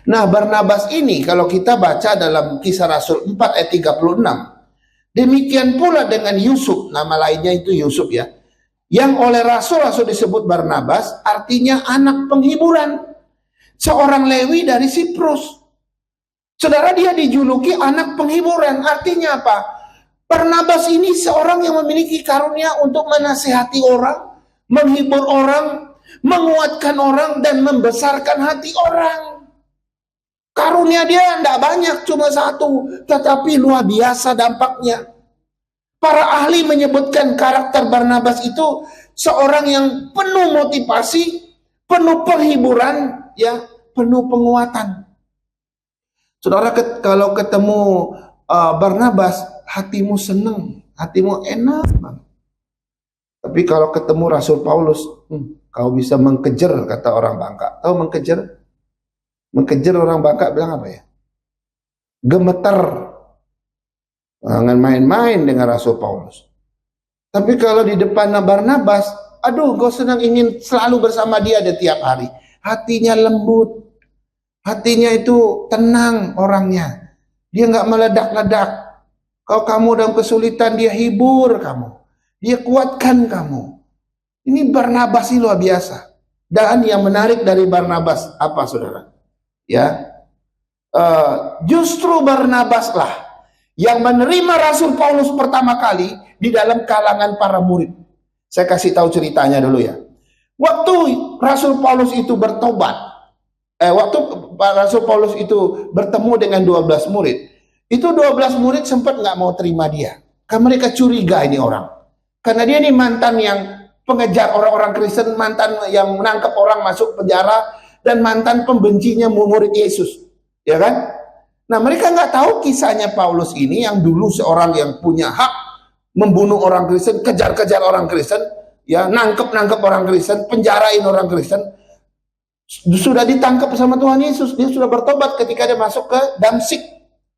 Nah, Barnabas ini kalau kita baca dalam Kisah Rasul 4 ayat 36, demikian pula dengan Yusuf, nama lainnya itu Yusuf ya, yang oleh rasul-rasul disebut Barnabas, artinya anak penghiburan. Seorang Lewi dari Siprus. Saudara, dia dijuluki anak penghiburan, artinya apa? Barnabas ini seorang yang memiliki karunia untuk menasihati orang, menghibur orang, menguatkan orang, dan membesarkan hati orang. Karunia dia tidak banyak, cuma 1, tetapi luar biasa dampaknya. Para ahli menyebutkan karakter Barnabas itu seorang yang penuh motivasi, penuh penghiburan, ya, penuh penguatan. Saudara, kalau ketemu Barnabas, hatimu senang, hatimu enak banget. Tapi kalau ketemu Rasul Paulus, kau bisa mengkejar, kata orang Bangka. Tahu mengkejar? Mengkejar orang Bangka bilang apa ya? Gemeter. Jangan main-main dengan Rasul Paulus. Tapi kalau di depan Barnabas, aduh, kau senang ingin selalu bersama dia di tiap hari. Hatinya lembut. Hatinya itu tenang orangnya. Dia nggak meledak-ledak. Kalau kamu dalam kesulitan, dia hibur kamu. Dia kuatkan kamu. Ini Barnabas ini luar biasa. Dan yang menarik dari Barnabas apa, saudara? Ya, justru Barnabas lah yang menerima Rasul Paulus pertama kali di dalam kalangan para murid. Saya kasih tahu ceritanya dulu ya. Waktu Rasul Paulus itu bertobat, waktu Rasul Paulus itu bertemu dengan 12 murid, itu 12 murid sempat nggak mau terima dia. Karena mereka curiga ini orang. Karena dia ini mantan yang pengejar orang-orang Kristen, mantan yang menangkap orang masuk penjara, dan mantan pembencinya murid Yesus. Ya kan? Nah, mereka nggak tahu kisahnya Paulus ini yang dulu seorang yang punya hak membunuh orang Kristen, kejar-kejar orang Kristen, ya, nangkep orang Kristen, penjarain orang Kristen. Sudah ditangkap sama Tuhan Yesus, dia sudah bertobat ketika dia masuk ke Damsik,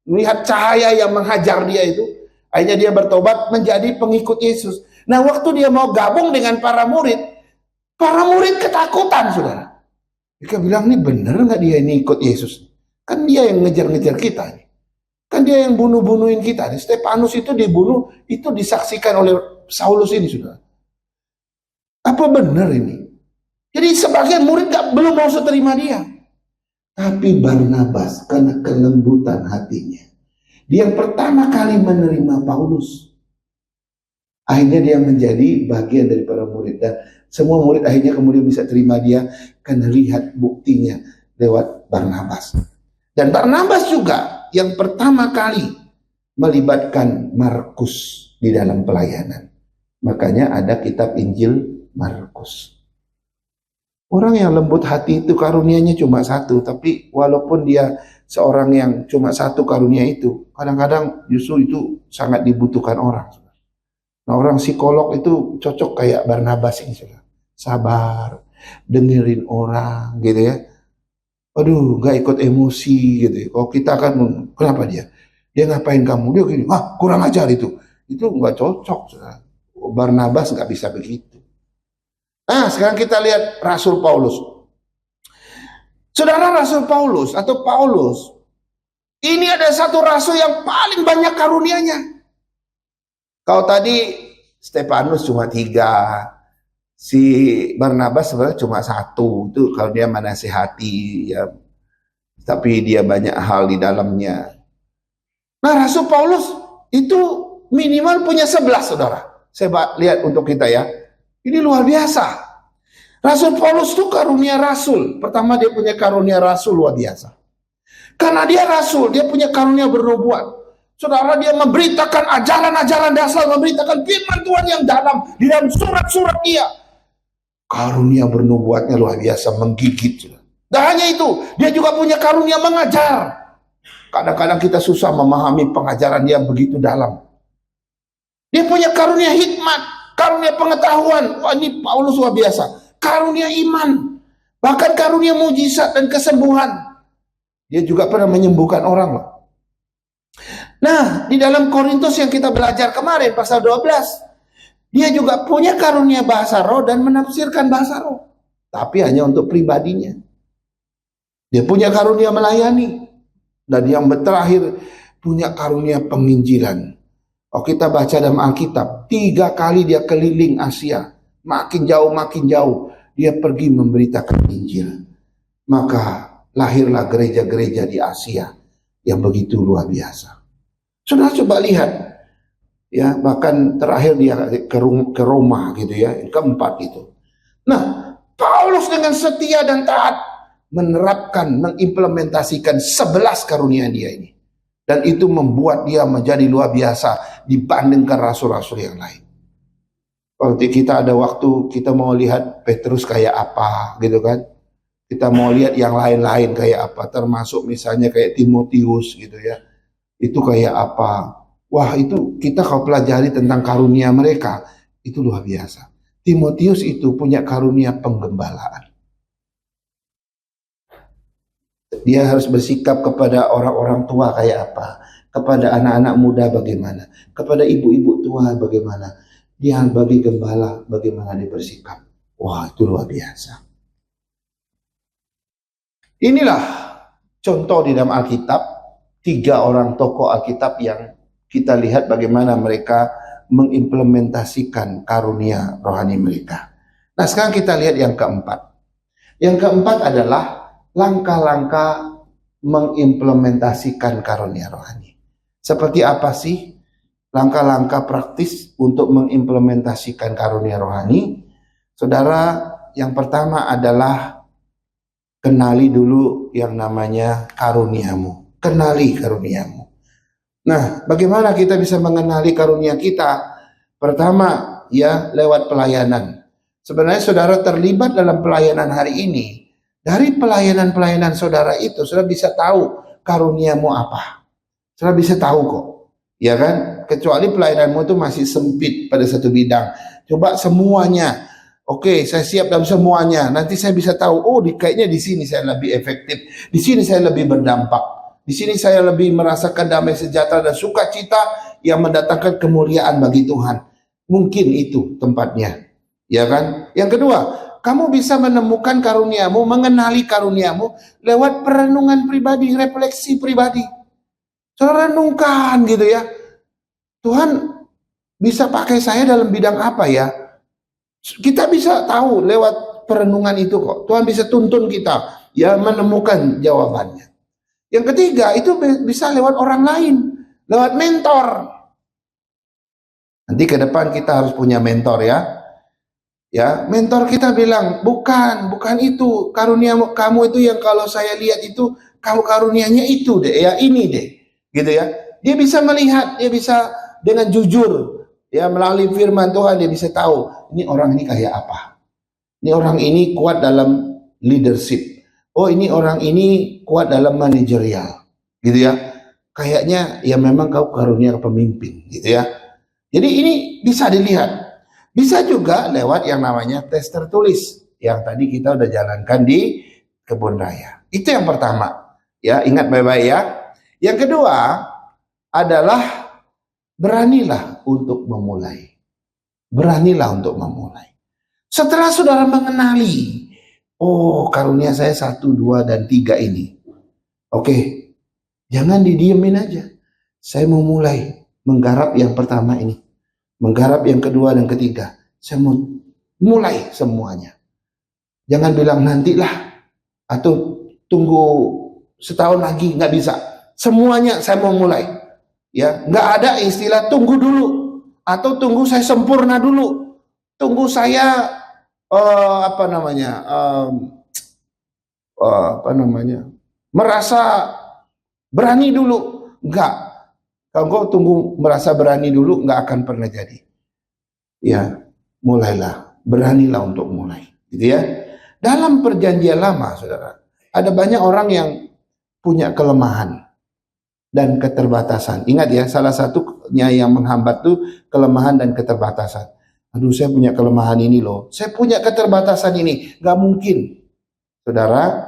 melihat cahaya yang menghajar dia itu. Akhirnya dia bertobat menjadi pengikut Yesus. Nah, waktu dia mau gabung dengan para murid ketakutan, saudara. Mereka bilang, ini bener nggak dia ini ikut Yesus? Kan dia yang ngejar-ngejar kita nih. Kan dia yang bunuh-bunuhin kita. Stefanus itu dibunuh, itu disaksikan oleh Saulus ini, saudara. Apa benar ini? Jadi sebagian murid belum mau terima dia. Tapi Barnabas, karena kelembutan hatinya, dia yang pertama kali menerima Paulus. Akhirnya dia menjadi bagian dari para murid. Dan semua murid akhirnya kemudian bisa terima dia karena lihat buktinya lewat Barnabas. Dan Barnabas juga yang pertama kali melibatkan Markus di dalam pelayanan. Makanya ada kitab Injil Markus. Orang yang lembut hati itu karunianya cuma satu, tapi walaupun dia seorang yang cuma satu karunia itu, kadang-kadang justru itu sangat dibutuhkan orang. Nah, orang psikolog itu cocok kayak Barnabas ini, sabar, dengerin orang gitu ya. Aduh, gak ikut emosi gitu ya. Kalau kita kan, kenapa dia ngapain kamu? Dia gini, kurang ajar itu gak cocok. Barnabas gak bisa begitu. Nah, sekarang kita lihat Rasul Paulus. Saudara, Rasul Paulus atau Paulus, ini ada satu rasul yang paling banyak karunianya. Kalau tadi Stefanus cuma 3, si Barnabas sebenarnya cuma 1. Itu kalau dia menasihati ya, tapi dia banyak hal di dalamnya. Nah, Rasul Paulus itu minimal punya 11, saudara. Saya lihat untuk kita ya. Ini luar biasa. Rasul Paulus itu karunia rasul. Pertama, dia punya karunia rasul luar biasa. Karena dia rasul, dia punya karunia bernubuat. Saudara, dia memberitakan ajaran-ajaran dasar, memberitakan firman Tuhan yang dalam di dalam surat-surat dia. Karunia bernubuatnya luar biasa, menggigit. Dan hanya itu, dia juga punya karunia mengajar. Kadang-kadang kita susah memahami pengajaran dia begitu dalam. Dia punya karunia hikmat, karunia pengetahuan. Wah, ini Paulus luar biasa. Karunia iman, bahkan karunia mujizat dan kesembuhan. Dia juga pernah menyembuhkan orang loh. Nah, di dalam Korintus yang kita belajar kemarin, pasal 12, dia juga punya karunia bahasa roh dan menafsirkan bahasa roh. Tapi hanya untuk pribadinya. Dia punya karunia melayani. Dan yang terakhir, punya karunia penginjilan. Oh, kita baca dalam Alkitab, 3 kali dia keliling Asia. Makin jauh, dia pergi memberitakan Injil. Maka lahirlah gereja-gereja di Asia yang begitu luar biasa. Sudah coba lihat, ya, bahkan terakhir dia ke Roma gitu ya, keempat itu. Nah, Paulus dengan setia dan taat menerapkan, mengimplementasikan 11 karunia dia ini. Dan itu membuat dia menjadi luar biasa dibandingkan rasul-rasul yang lain. Waktu kita ada waktu, kita mau lihat Petrus kayak apa gitu kan. Kita mau lihat yang lain-lain kayak apa, termasuk misalnya kayak Timotius gitu ya. Itu kayak apa? Wah, itu kita kalau pelajari tentang karunia mereka, itu luar biasa. Timotius itu punya karunia penggembalaan. Dia harus bersikap kepada orang-orang tua kayak apa, kepada anak-anak muda bagaimana, kepada ibu-ibu tua bagaimana. Dia bagi gembala bagaimana dia bersikap. Wah, itu luar biasa. Inilah contoh di dalam Alkitab, 3 orang tokoh Alkitab yang kita lihat bagaimana mereka mengimplementasikan karunia rohani mereka. Nah, sekarang kita lihat yang keempat. Yang keempat adalah langkah-langkah mengimplementasikan karunia rohani. Seperti apa sih langkah-langkah praktis untuk mengimplementasikan karunia rohani? Saudara, yang pertama adalah kenali dulu yang namanya karuniamu. Kenali karuniamu. Nah, bagaimana kita bisa mengenali karunia kita? Pertama, ya lewat pelayanan. Sebenarnya saudara terlibat dalam pelayanan hari ini. Dari pelayanan-pelayanan saudara itu, saudara bisa tahu karuniamu apa. Saudara bisa tahu kok. Ya kan? Kecuali pelayananmu itu masih sempit pada satu bidang. Coba semuanya. Oke, saya siap dalam semuanya. Nanti saya bisa tahu, oh kayaknya di sini saya lebih efektif. Di sini saya lebih berdampak. Di sini saya lebih merasakan damai sejahtera dan sukacita yang mendatangkan kemuliaan bagi Tuhan. Mungkin itu tempatnya. Ya kan? Yang kedua, kamu bisa menemukan karuniamu, mengenali karuniamu lewat perenungan pribadi, refleksi pribadi. Saudara renungkan gitu ya. Tuhan bisa pakai saya dalam bidang apa ya? Kita bisa tahu lewat perenungan itu kok. Tuhan bisa tuntun kita ya menemukan jawabannya. Yang ketiga itu bisa lewat orang lain, lewat mentor. Nanti ke depan kita harus punya mentor ya. Ya, mentor kita bilang, bukan itu. Karunia kamu itu yang kalau saya lihat itu kamu karunianya itu deh, ya ini deh. Gitu ya. Dia bisa melihat, dia bisa dengan jujur ya melalui firman Tuhan dia bisa tahu ini orang ini kayak apa. Ini orang ini kuat dalam leadership. Oh, ini orang ini kuat dalam manajerial. Gitu ya. Kayaknya ya memang kau karunia pemimpin gitu ya. Jadi ini bisa dilihat. Bisa juga lewat yang namanya tes tertulis yang tadi kita udah jalankan di Kebun Raya. Itu yang pertama. Ya, ingat baik-baik ya. Yang kedua adalah beranilah untuk memulai. Beranilah untuk memulai. Setelah saudara mengenali, oh karunia saya 1, 2, dan 3 ini. Oke, jangan didiemin aja. Saya mau mulai menggarap yang pertama ini. Menggarap yang kedua dan ketiga. Saya mau mulai semuanya. Jangan bilang nantilah. Atau tunggu setahun lagi, nggak bisa. Semuanya saya mau mulai. Ya, nggak ada istilah tunggu dulu. Atau tunggu saya sempurna dulu. Tunggu saya merasa berani dulu. Enggak. Kalau kau tunggu merasa berani dulu, nggak akan pernah jadi. Ya, mulailah, beranilah untuk mulai, gitu ya. Dalam perjanjian lama, saudara, ada banyak orang yang punya kelemahan dan keterbatasan. Ingat ya, salah satunya yang menghambat tuh kelemahan dan keterbatasan. Aduh, saya punya kelemahan ini loh. Saya punya keterbatasan ini. Nggak mungkin, saudara,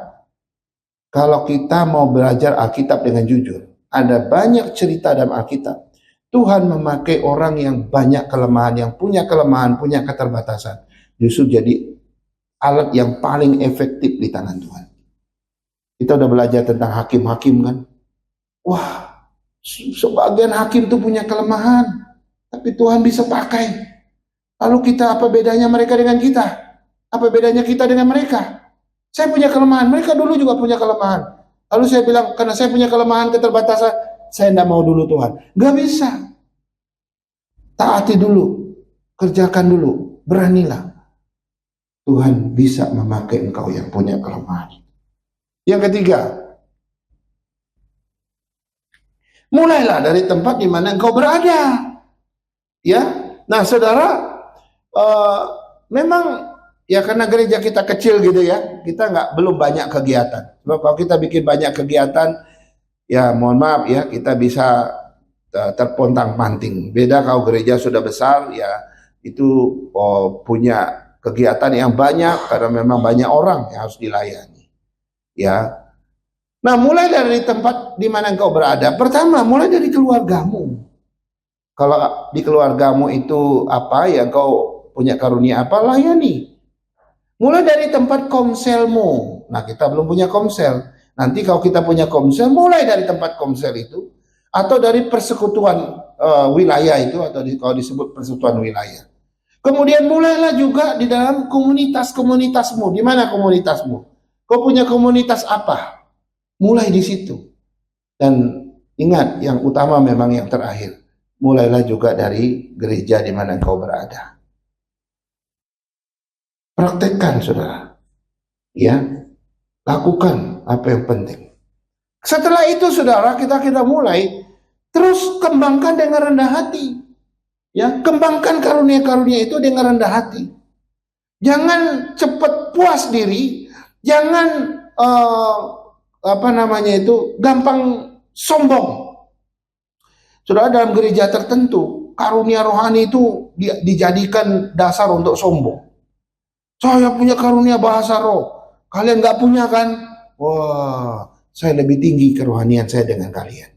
kalau kita mau belajar Alkitab dengan jujur. Ada banyak cerita dalam Alkitab. Tuhan memakai orang yang banyak kelemahan, yang punya kelemahan, punya keterbatasan. Justru jadi alat yang paling efektif di tangan Tuhan. Kita udah belajar tentang hakim-hakim kan. Wah, sebagian hakim tuh punya kelemahan. Tapi Tuhan bisa pakai. Lalu kita apa bedanya mereka dengan kita? Apa bedanya kita dengan mereka? Saya punya kelemahan, mereka dulu juga punya kelemahan. Lalu saya bilang, karena saya punya kelemahan, keterbatasan, saya tidak mau dulu Tuhan. Gak bisa. Taati dulu. Kerjakan dulu. Beranilah. Tuhan bisa memakai engkau yang punya kelemahan. Yang ketiga, mulailah dari tempat di mana engkau berada. Ya, nah saudara, memang Ya karena gereja kita kecil gitu ya, kita belum banyak kegiatan. Sebab kalau kita bikin banyak kegiatan, ya mohon maaf ya, kita bisa terpontang-panting. Beda kalau gereja sudah besar, ya itu punya kegiatan yang banyak karena memang banyak orang yang harus dilayani. Ya. Nah, mulai dari tempat di mana engkau berada. Pertama, mulai dari keluargamu. Kalau di keluargamu itu apa ya, engkau punya karunia apa, layani. Mulai dari tempat komselmu. Nah, kita belum punya komsel. Nanti kalau kita punya komsel, mulai dari tempat komsel itu, atau dari persekutuan wilayah itu, atau kalau disebut persekutuan wilayah. Kemudian mulailah juga di dalam komunitasmu. Di mana komunitasmu? Kau punya komunitas apa? Mulai di situ. Dan ingat, yang utama memang yang terakhir. Mulailah juga dari gereja di mana kau berada. Praktekkan, saudara. Ya, lakukan apa yang penting. Setelah itu, saudara, kita mulai terus kembangkan dengan rendah hati. Ya, kembangkan karunia-karunia itu dengan rendah hati. Jangan cepat puas diri, jangan gampang sombong. Saudara, dalam gereja tertentu, karunia rohani itu dijadikan dasar untuk sombong. Saya punya karunia bahasa roh, kalian nggak punya kan? Wah, saya lebih tinggi kerohanian saya dengan kalian.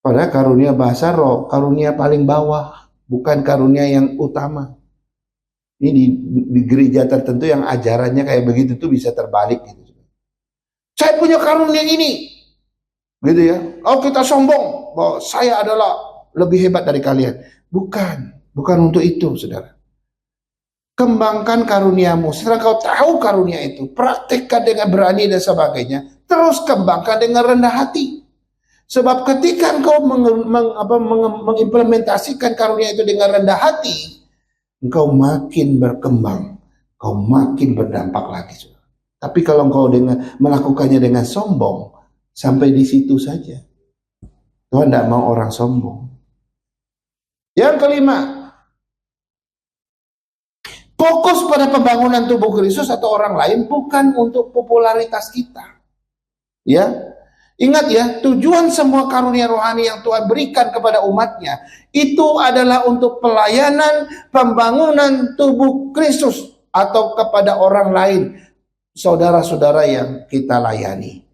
Padahal karunia bahasa roh, karunia paling bawah, bukan karunia yang utama. Ini di gereja tertentu yang ajarannya kayak begitu tuh bisa terbalik gitu. Saya punya karunia ini, gitu ya. Oh, kita sombong bahwa saya adalah lebih hebat dari kalian. Bukan untuk itu, saudara. Kembangkan karuniamu. Setelah kau tahu karunia itu, praktekkan dengan berani dan sebagainya. Terus kembangkan dengan rendah hati. Sebab ketika engkau mengimplementasikan karunia itu dengan rendah hati, engkau makin berkembang, engkau makin berdampak lagi, saudara. Tapi kalau engkau melakukannya dengan sombong, sampai di situ saja. Tuhan tidak mau orang sombong. Yang kelima, fokus pada pembangunan tubuh Kristus atau orang lain, bukan untuk popularitas kita. Ya, ingat ya, tujuan semua karunia rohani yang Tuhan berikan kepada umatnya, itu adalah untuk pelayanan pembangunan tubuh Kristus atau kepada orang lain, saudara-saudara yang kita layani.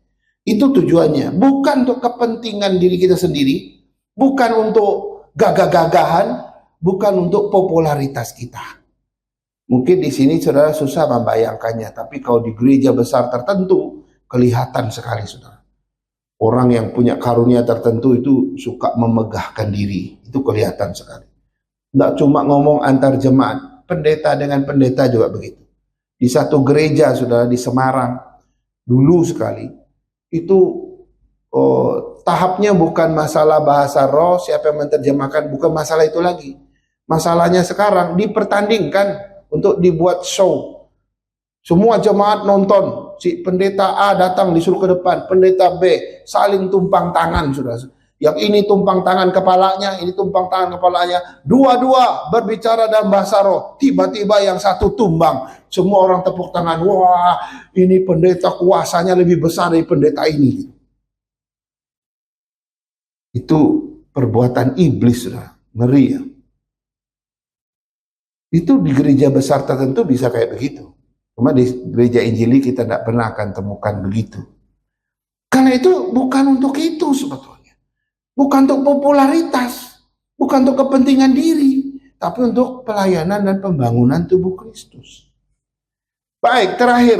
Itu tujuannya, bukan untuk kepentingan diri kita sendiri, bukan untuk gagah-gagahan, bukan untuk popularitas kita. Mungkin di sini saudara susah membayangkannya, tapi kalau di gereja besar tertentu kelihatan sekali, saudara. Orang yang punya karunia tertentu itu suka memegahkan diri, itu kelihatan sekali. Tidak cuma ngomong antar jemaat, pendeta dengan pendeta juga begitu. Di satu gereja, saudara, di Semarang, dulu sekali, itu tahapnya bukan masalah bahasa roh, siapa yang menerjemahkan, bukan masalah itu lagi. Masalahnya sekarang dipertandingkan untuk dibuat show. Semua jemaat nonton, si pendeta A datang disuruh ke depan, pendeta B saling tumpang tangan, saudara. Yang ini tumpang tangan kepalanya, ini tumpang tangan kepalanya. Dua-dua berbicara dalam bahasa roh. Tiba-tiba yang satu tumbang. Semua orang tepuk tangan. Wah, ini pendeta kuasanya lebih besar dari pendeta ini. Itu perbuatan iblis, saudara. Ngeri ya. Itu di gereja besar tertentu bisa kayak begitu. Cuma di gereja Injili kita tidak pernah akan temukan begitu. Karena itu bukan untuk itu sebetulnya. Bukan untuk popularitas, bukan untuk kepentingan diri, tapi untuk pelayanan dan pembangunan tubuh Kristus. Baik, terakhir,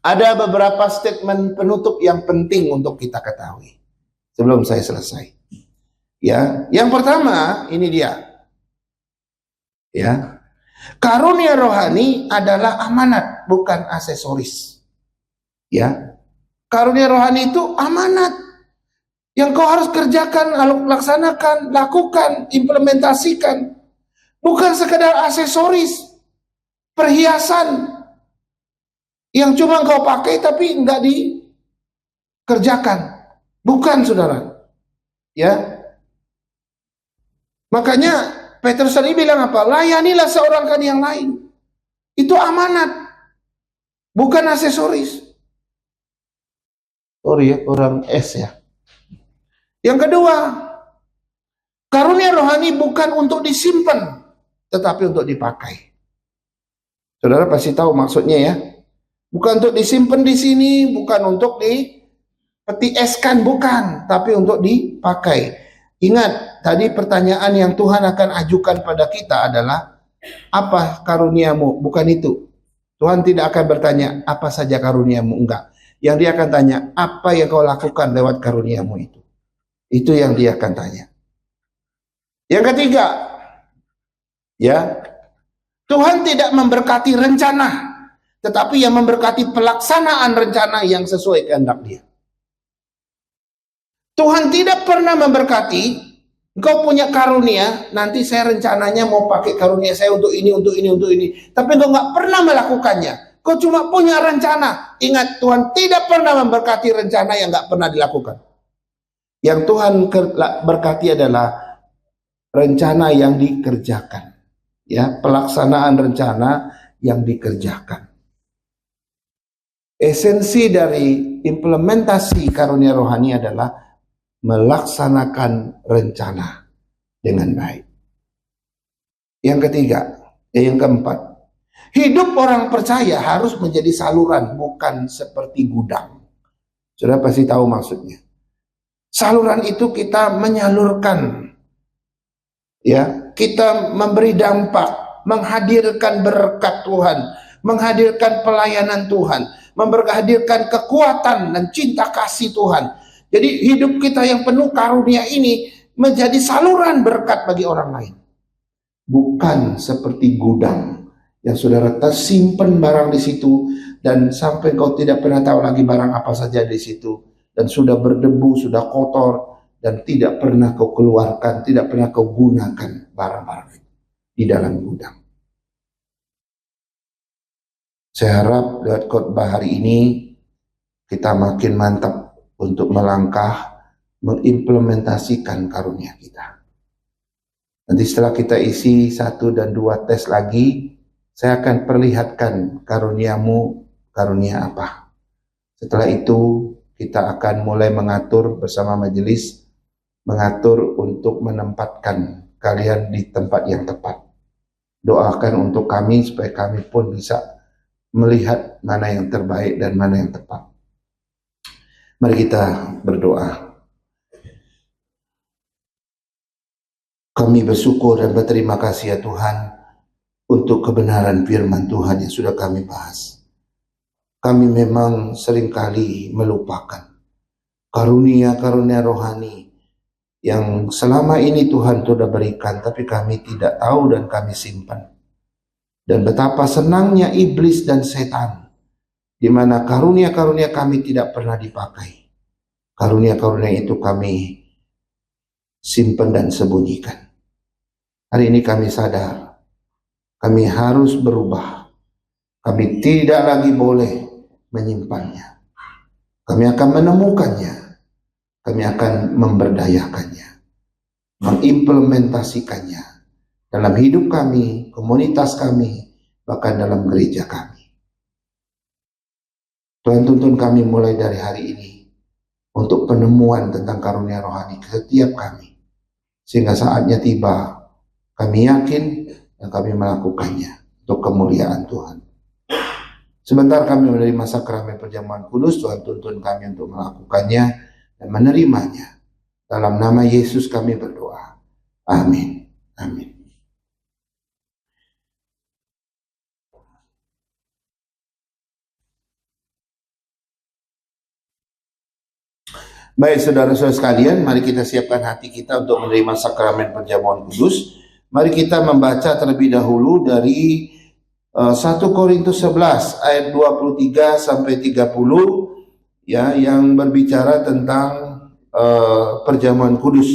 ada beberapa statement penutup yang penting untuk kita ketahui sebelum saya selesai. Ya, yang pertama ini dia. Ya, karunia rohani adalah amanat, bukan aksesoris. Ya, karunia rohani itu amanat. Yang kau harus kerjakan, laksanakan, lakukan, implementasikan. Bukan sekedar aksesoris, perhiasan yang cuma kau pakai tapi enggak dikerjakan. Bukan, saudara. Ya. Makanya Petrus tadi bilang apa? Layanilah seorang kan yang lain. Itu amanat, bukan aksesoris. Sorry ya, orang S ya. Yang kedua, karunia rohani bukan untuk disimpan, tetapi untuk dipakai. Saudara pasti tahu maksudnya ya. Bukan untuk disimpan di sini, bukan untuk dipeti eskan, bukan, tapi untuk dipakai. Ingat, tadi pertanyaan yang Tuhan akan ajukan pada kita adalah, apa karuniamu? Bukan itu. Tuhan tidak akan bertanya, apa saja karuniamu? Enggak. Yang dia akan tanya, apa yang kau lakukan lewat karuniamu itu? Itu yang dia akan tanya. Yang ketiga, ya, Tuhan tidak memberkati rencana, tetapi yang memberkati pelaksanaan rencana yang sesuai kehendak dia. Tuhan tidak pernah memberkati, engkau punya karunia, nanti saya rencananya mau pakai karunia saya untuk ini, untuk ini, untuk ini. Tapi engkau nggak pernah melakukannya. Kau cuma punya rencana. Ingat, Tuhan tidak pernah memberkati rencana yang nggak pernah dilakukan. Yang Tuhan berkati adalah rencana yang dikerjakan. Ya, pelaksanaan rencana yang dikerjakan. Esensi dari implementasi karunia rohani adalah melaksanakan rencana dengan baik. Yang ketiga, yang keempat, hidup orang percaya harus menjadi saluran, bukan seperti gudang. Sudah pasti tahu maksudnya. Saluran itu kita menyalurkan, ya, kita memberi dampak, menghadirkan berkat Tuhan, menghadirkan pelayanan Tuhan, menghadirkan kekuatan dan cinta kasih Tuhan. Jadi hidup kita yang penuh karunia ini menjadi saluran berkat bagi orang lain. Bukan seperti gudang yang saudara tersimpan barang di situ dan sampai kau tidak pernah tahu lagi barang apa saja di situ dan sudah berdebu, sudah kotor dan tidak pernah kau keluarkan, tidak pernah kau gunakan barang-barang itu di dalam gudang. Saya harap lewat khotbah hari ini kita makin mantap untuk melangkah mengimplementasikan karunia kita. Nanti setelah kita isi 1 dan 2 tes lagi, saya akan perlihatkan karuniamu, karunia apa. Setelah itu kita akan mulai mengatur bersama majelis, mengatur untuk menempatkan kalian di tempat yang tepat. Doakan untuk kami supaya kami pun bisa melihat mana yang terbaik dan mana yang tepat. Mari kita berdoa. Kami bersyukur dan berterima kasih ya Tuhan untuk kebenaran firman Tuhan yang sudah kami bahas. Kami memang seringkali melupakan karunia-karunia rohani yang selama ini Tuhan sudah berikan, tapi kami tidak tahu dan kami simpan. Dan betapa senangnya iblis dan setan di mana karunia-karunia kami tidak pernah dipakai. Karunia-karunia itu kami simpan dan sembunyikan. Hari ini kami sadar, kami harus berubah. Kami tidak lagi boleh menyimpannya. Kami akan menemukannya. Kami akan memberdayakannya, mengimplementasikannya dalam hidup kami, komunitas kami, bahkan dalam gereja kami. Tuhan tuntun kami mulai dari hari ini untuk penemuan tentang karunia rohani ke setiap kami. Sehingga saatnya tiba, kami yakin dan kami melakukannya untuk kemuliaan Tuhan. Sebentar kami menerima sakramen perjamuan kudus, Tuhan tuntun kami untuk melakukannya dan menerimanya. Dalam nama Yesus kami berdoa. Amin. Amin. Baik saudara-saudara sekalian, mari kita siapkan hati kita untuk menerima sakramen perjamuan kudus. Mari kita membaca terlebih dahulu dari 1 Korintus 11 ayat 23 sampai 30 ya, yang berbicara tentang perjamuan kudus.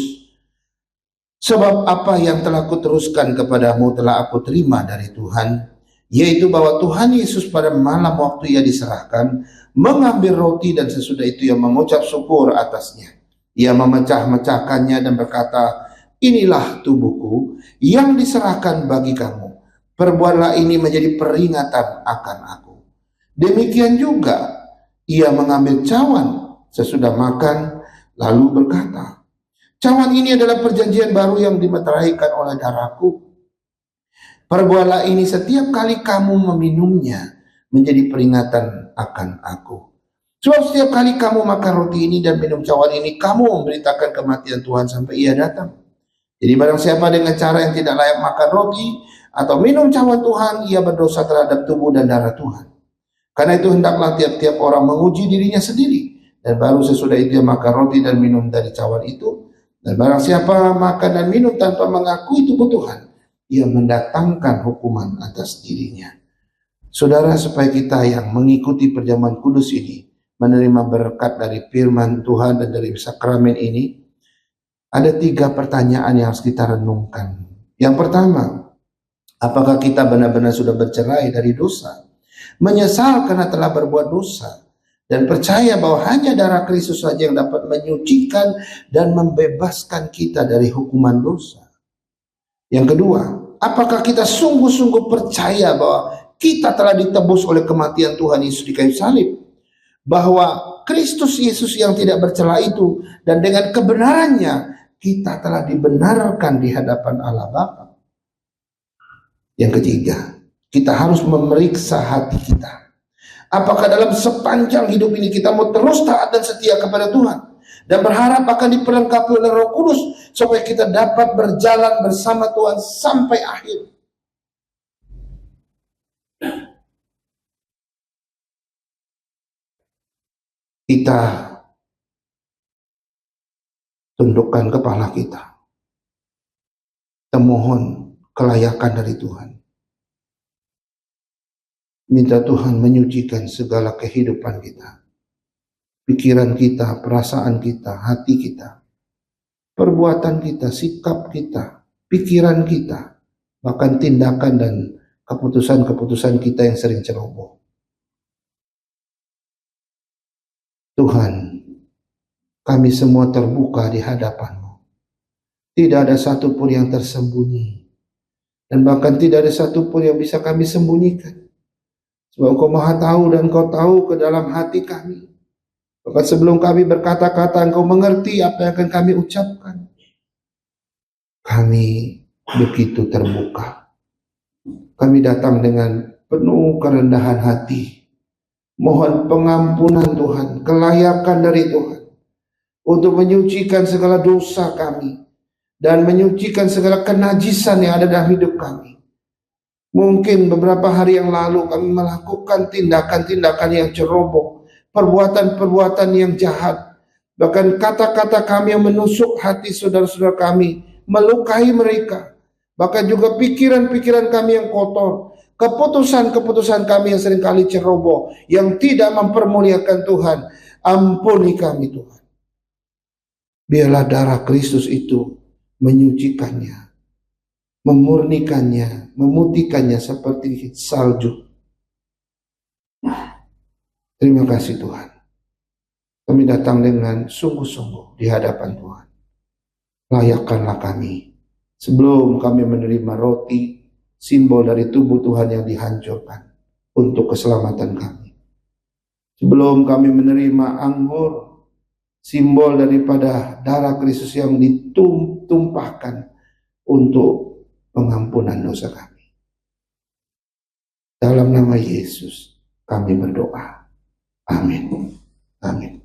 Sebab apa yang telah kuteruskan kepadamu telah aku terima dari Tuhan, yaitu bahwa Tuhan Yesus pada malam waktu ia diserahkan mengambil roti dan sesudah itu ia mengucap syukur atasnya. Ia memecah-mecahkannya dan berkata, inilah tubuhku yang diserahkan bagi kamu. Perbuatlah ini menjadi peringatan akan aku. Demikian juga ia mengambil cawan sesudah makan, lalu berkata, cawan ini adalah perjanjian baru yang dimeteraikan oleh darahku. Perbuatlah ini setiap kali kamu meminumnya menjadi peringatan akan aku. Sebab setiap kali kamu makan roti ini dan minum cawan ini, kamu memberitakan kematian Tuhan sampai ia datang. Jadi barang siapa dengan cara yang tidak layak makan roti atau minum cawan Tuhan, ia berdosa terhadap tubuh dan darah Tuhan. Karena itu hendaklah tiap-tiap orang menguji dirinya sendiri, dan baru sesudah itu ia makan roti dan minum dari cawan itu. Dan barang siapa makan dan minum tanpa mengakui tubuh Tuhan, ia mendatangkan hukuman atas dirinya. Saudara, supaya kita yang mengikuti perjamuan kudus ini menerima berkat dari firman Tuhan dan dari sakramen ini, ada 3 pertanyaan yang harus kita renungkan. Yang pertama, apakah kita benar-benar sudah bercerai dari dosa, menyesal karena telah berbuat dosa, dan percaya bahwa hanya darah Kristus saja yang dapat menyucikan dan membebaskan kita dari hukuman dosa? Yang kedua, apakah kita sungguh-sungguh percaya bahwa kita telah ditebus oleh kematian Tuhan Yesus di kayu salib? Bahwa Kristus Yesus yang tidak bercela itu, dan dengan kebenarannya kita telah dibenarkan di hadapan Allah Bapa. Yang ketiga, kita harus memeriksa hati kita. Apakah dalam sepanjang hidup ini kita mau terus taat dan setia kepada Tuhan, dan berharap akan diperlengkapi oleh Roh Kudus supaya kita dapat berjalan bersama Tuhan sampai akhir. Kita tundukkan kepala kita, kita mohon kelayakan dari Tuhan. Minta Tuhan menyucikan segala kehidupan kita, pikiran kita, perasaan kita, hati kita, perbuatan kita, sikap kita, pikiran kita, bahkan tindakan dan keputusan-keputusan kita yang sering ceroboh. Tuhan, kami semua terbuka di hadapan-Mu. Tidak ada satupun yang tersembunyi, dan bahkan tidak ada satupun yang bisa kami sembunyikan. Sebab Engkau Maha tahu dan Engkau tahu ke dalam hati kami. Bahkan sebelum kami berkata-kata, Engkau mengerti apa yang akan kami ucapkan. Kami begitu terbuka. Kami datang dengan penuh kerendahan hati. Mohon pengampunan Tuhan, kelayakan dari Tuhan, untuk menyucikan segala dosa kami, dan menyucikan segala kenajisan yang ada dalam hidup kami. Mungkin beberapa hari yang lalu kami melakukan tindakan-tindakan yang ceroboh, perbuatan-perbuatan yang jahat, bahkan kata-kata kami yang menusuk hati saudara-saudara kami, melukai mereka, bahkan juga pikiran-pikiran kami yang kotor, keputusan-keputusan kami yang seringkali ceroboh, yang tidak mempermuliakan Tuhan. Ampuni kami Tuhan. Biarlah darah Kristus itu menyucikannya, memurnikannya, memutihkannya seperti salju. Terima kasih Tuhan. Kami datang dengan sungguh-sungguh di hadapan Tuhan. Layakkanlah kami sebelum kami menerima roti, simbol dari tubuh Tuhan yang dihancurkan untuk keselamatan kami. Sebelum kami menerima anggur, simbol daripada darah Kristus yang ditumpahkan untuk pengampunan dosa kami. Dalam nama Yesus kami berdoa. Amin. Amin.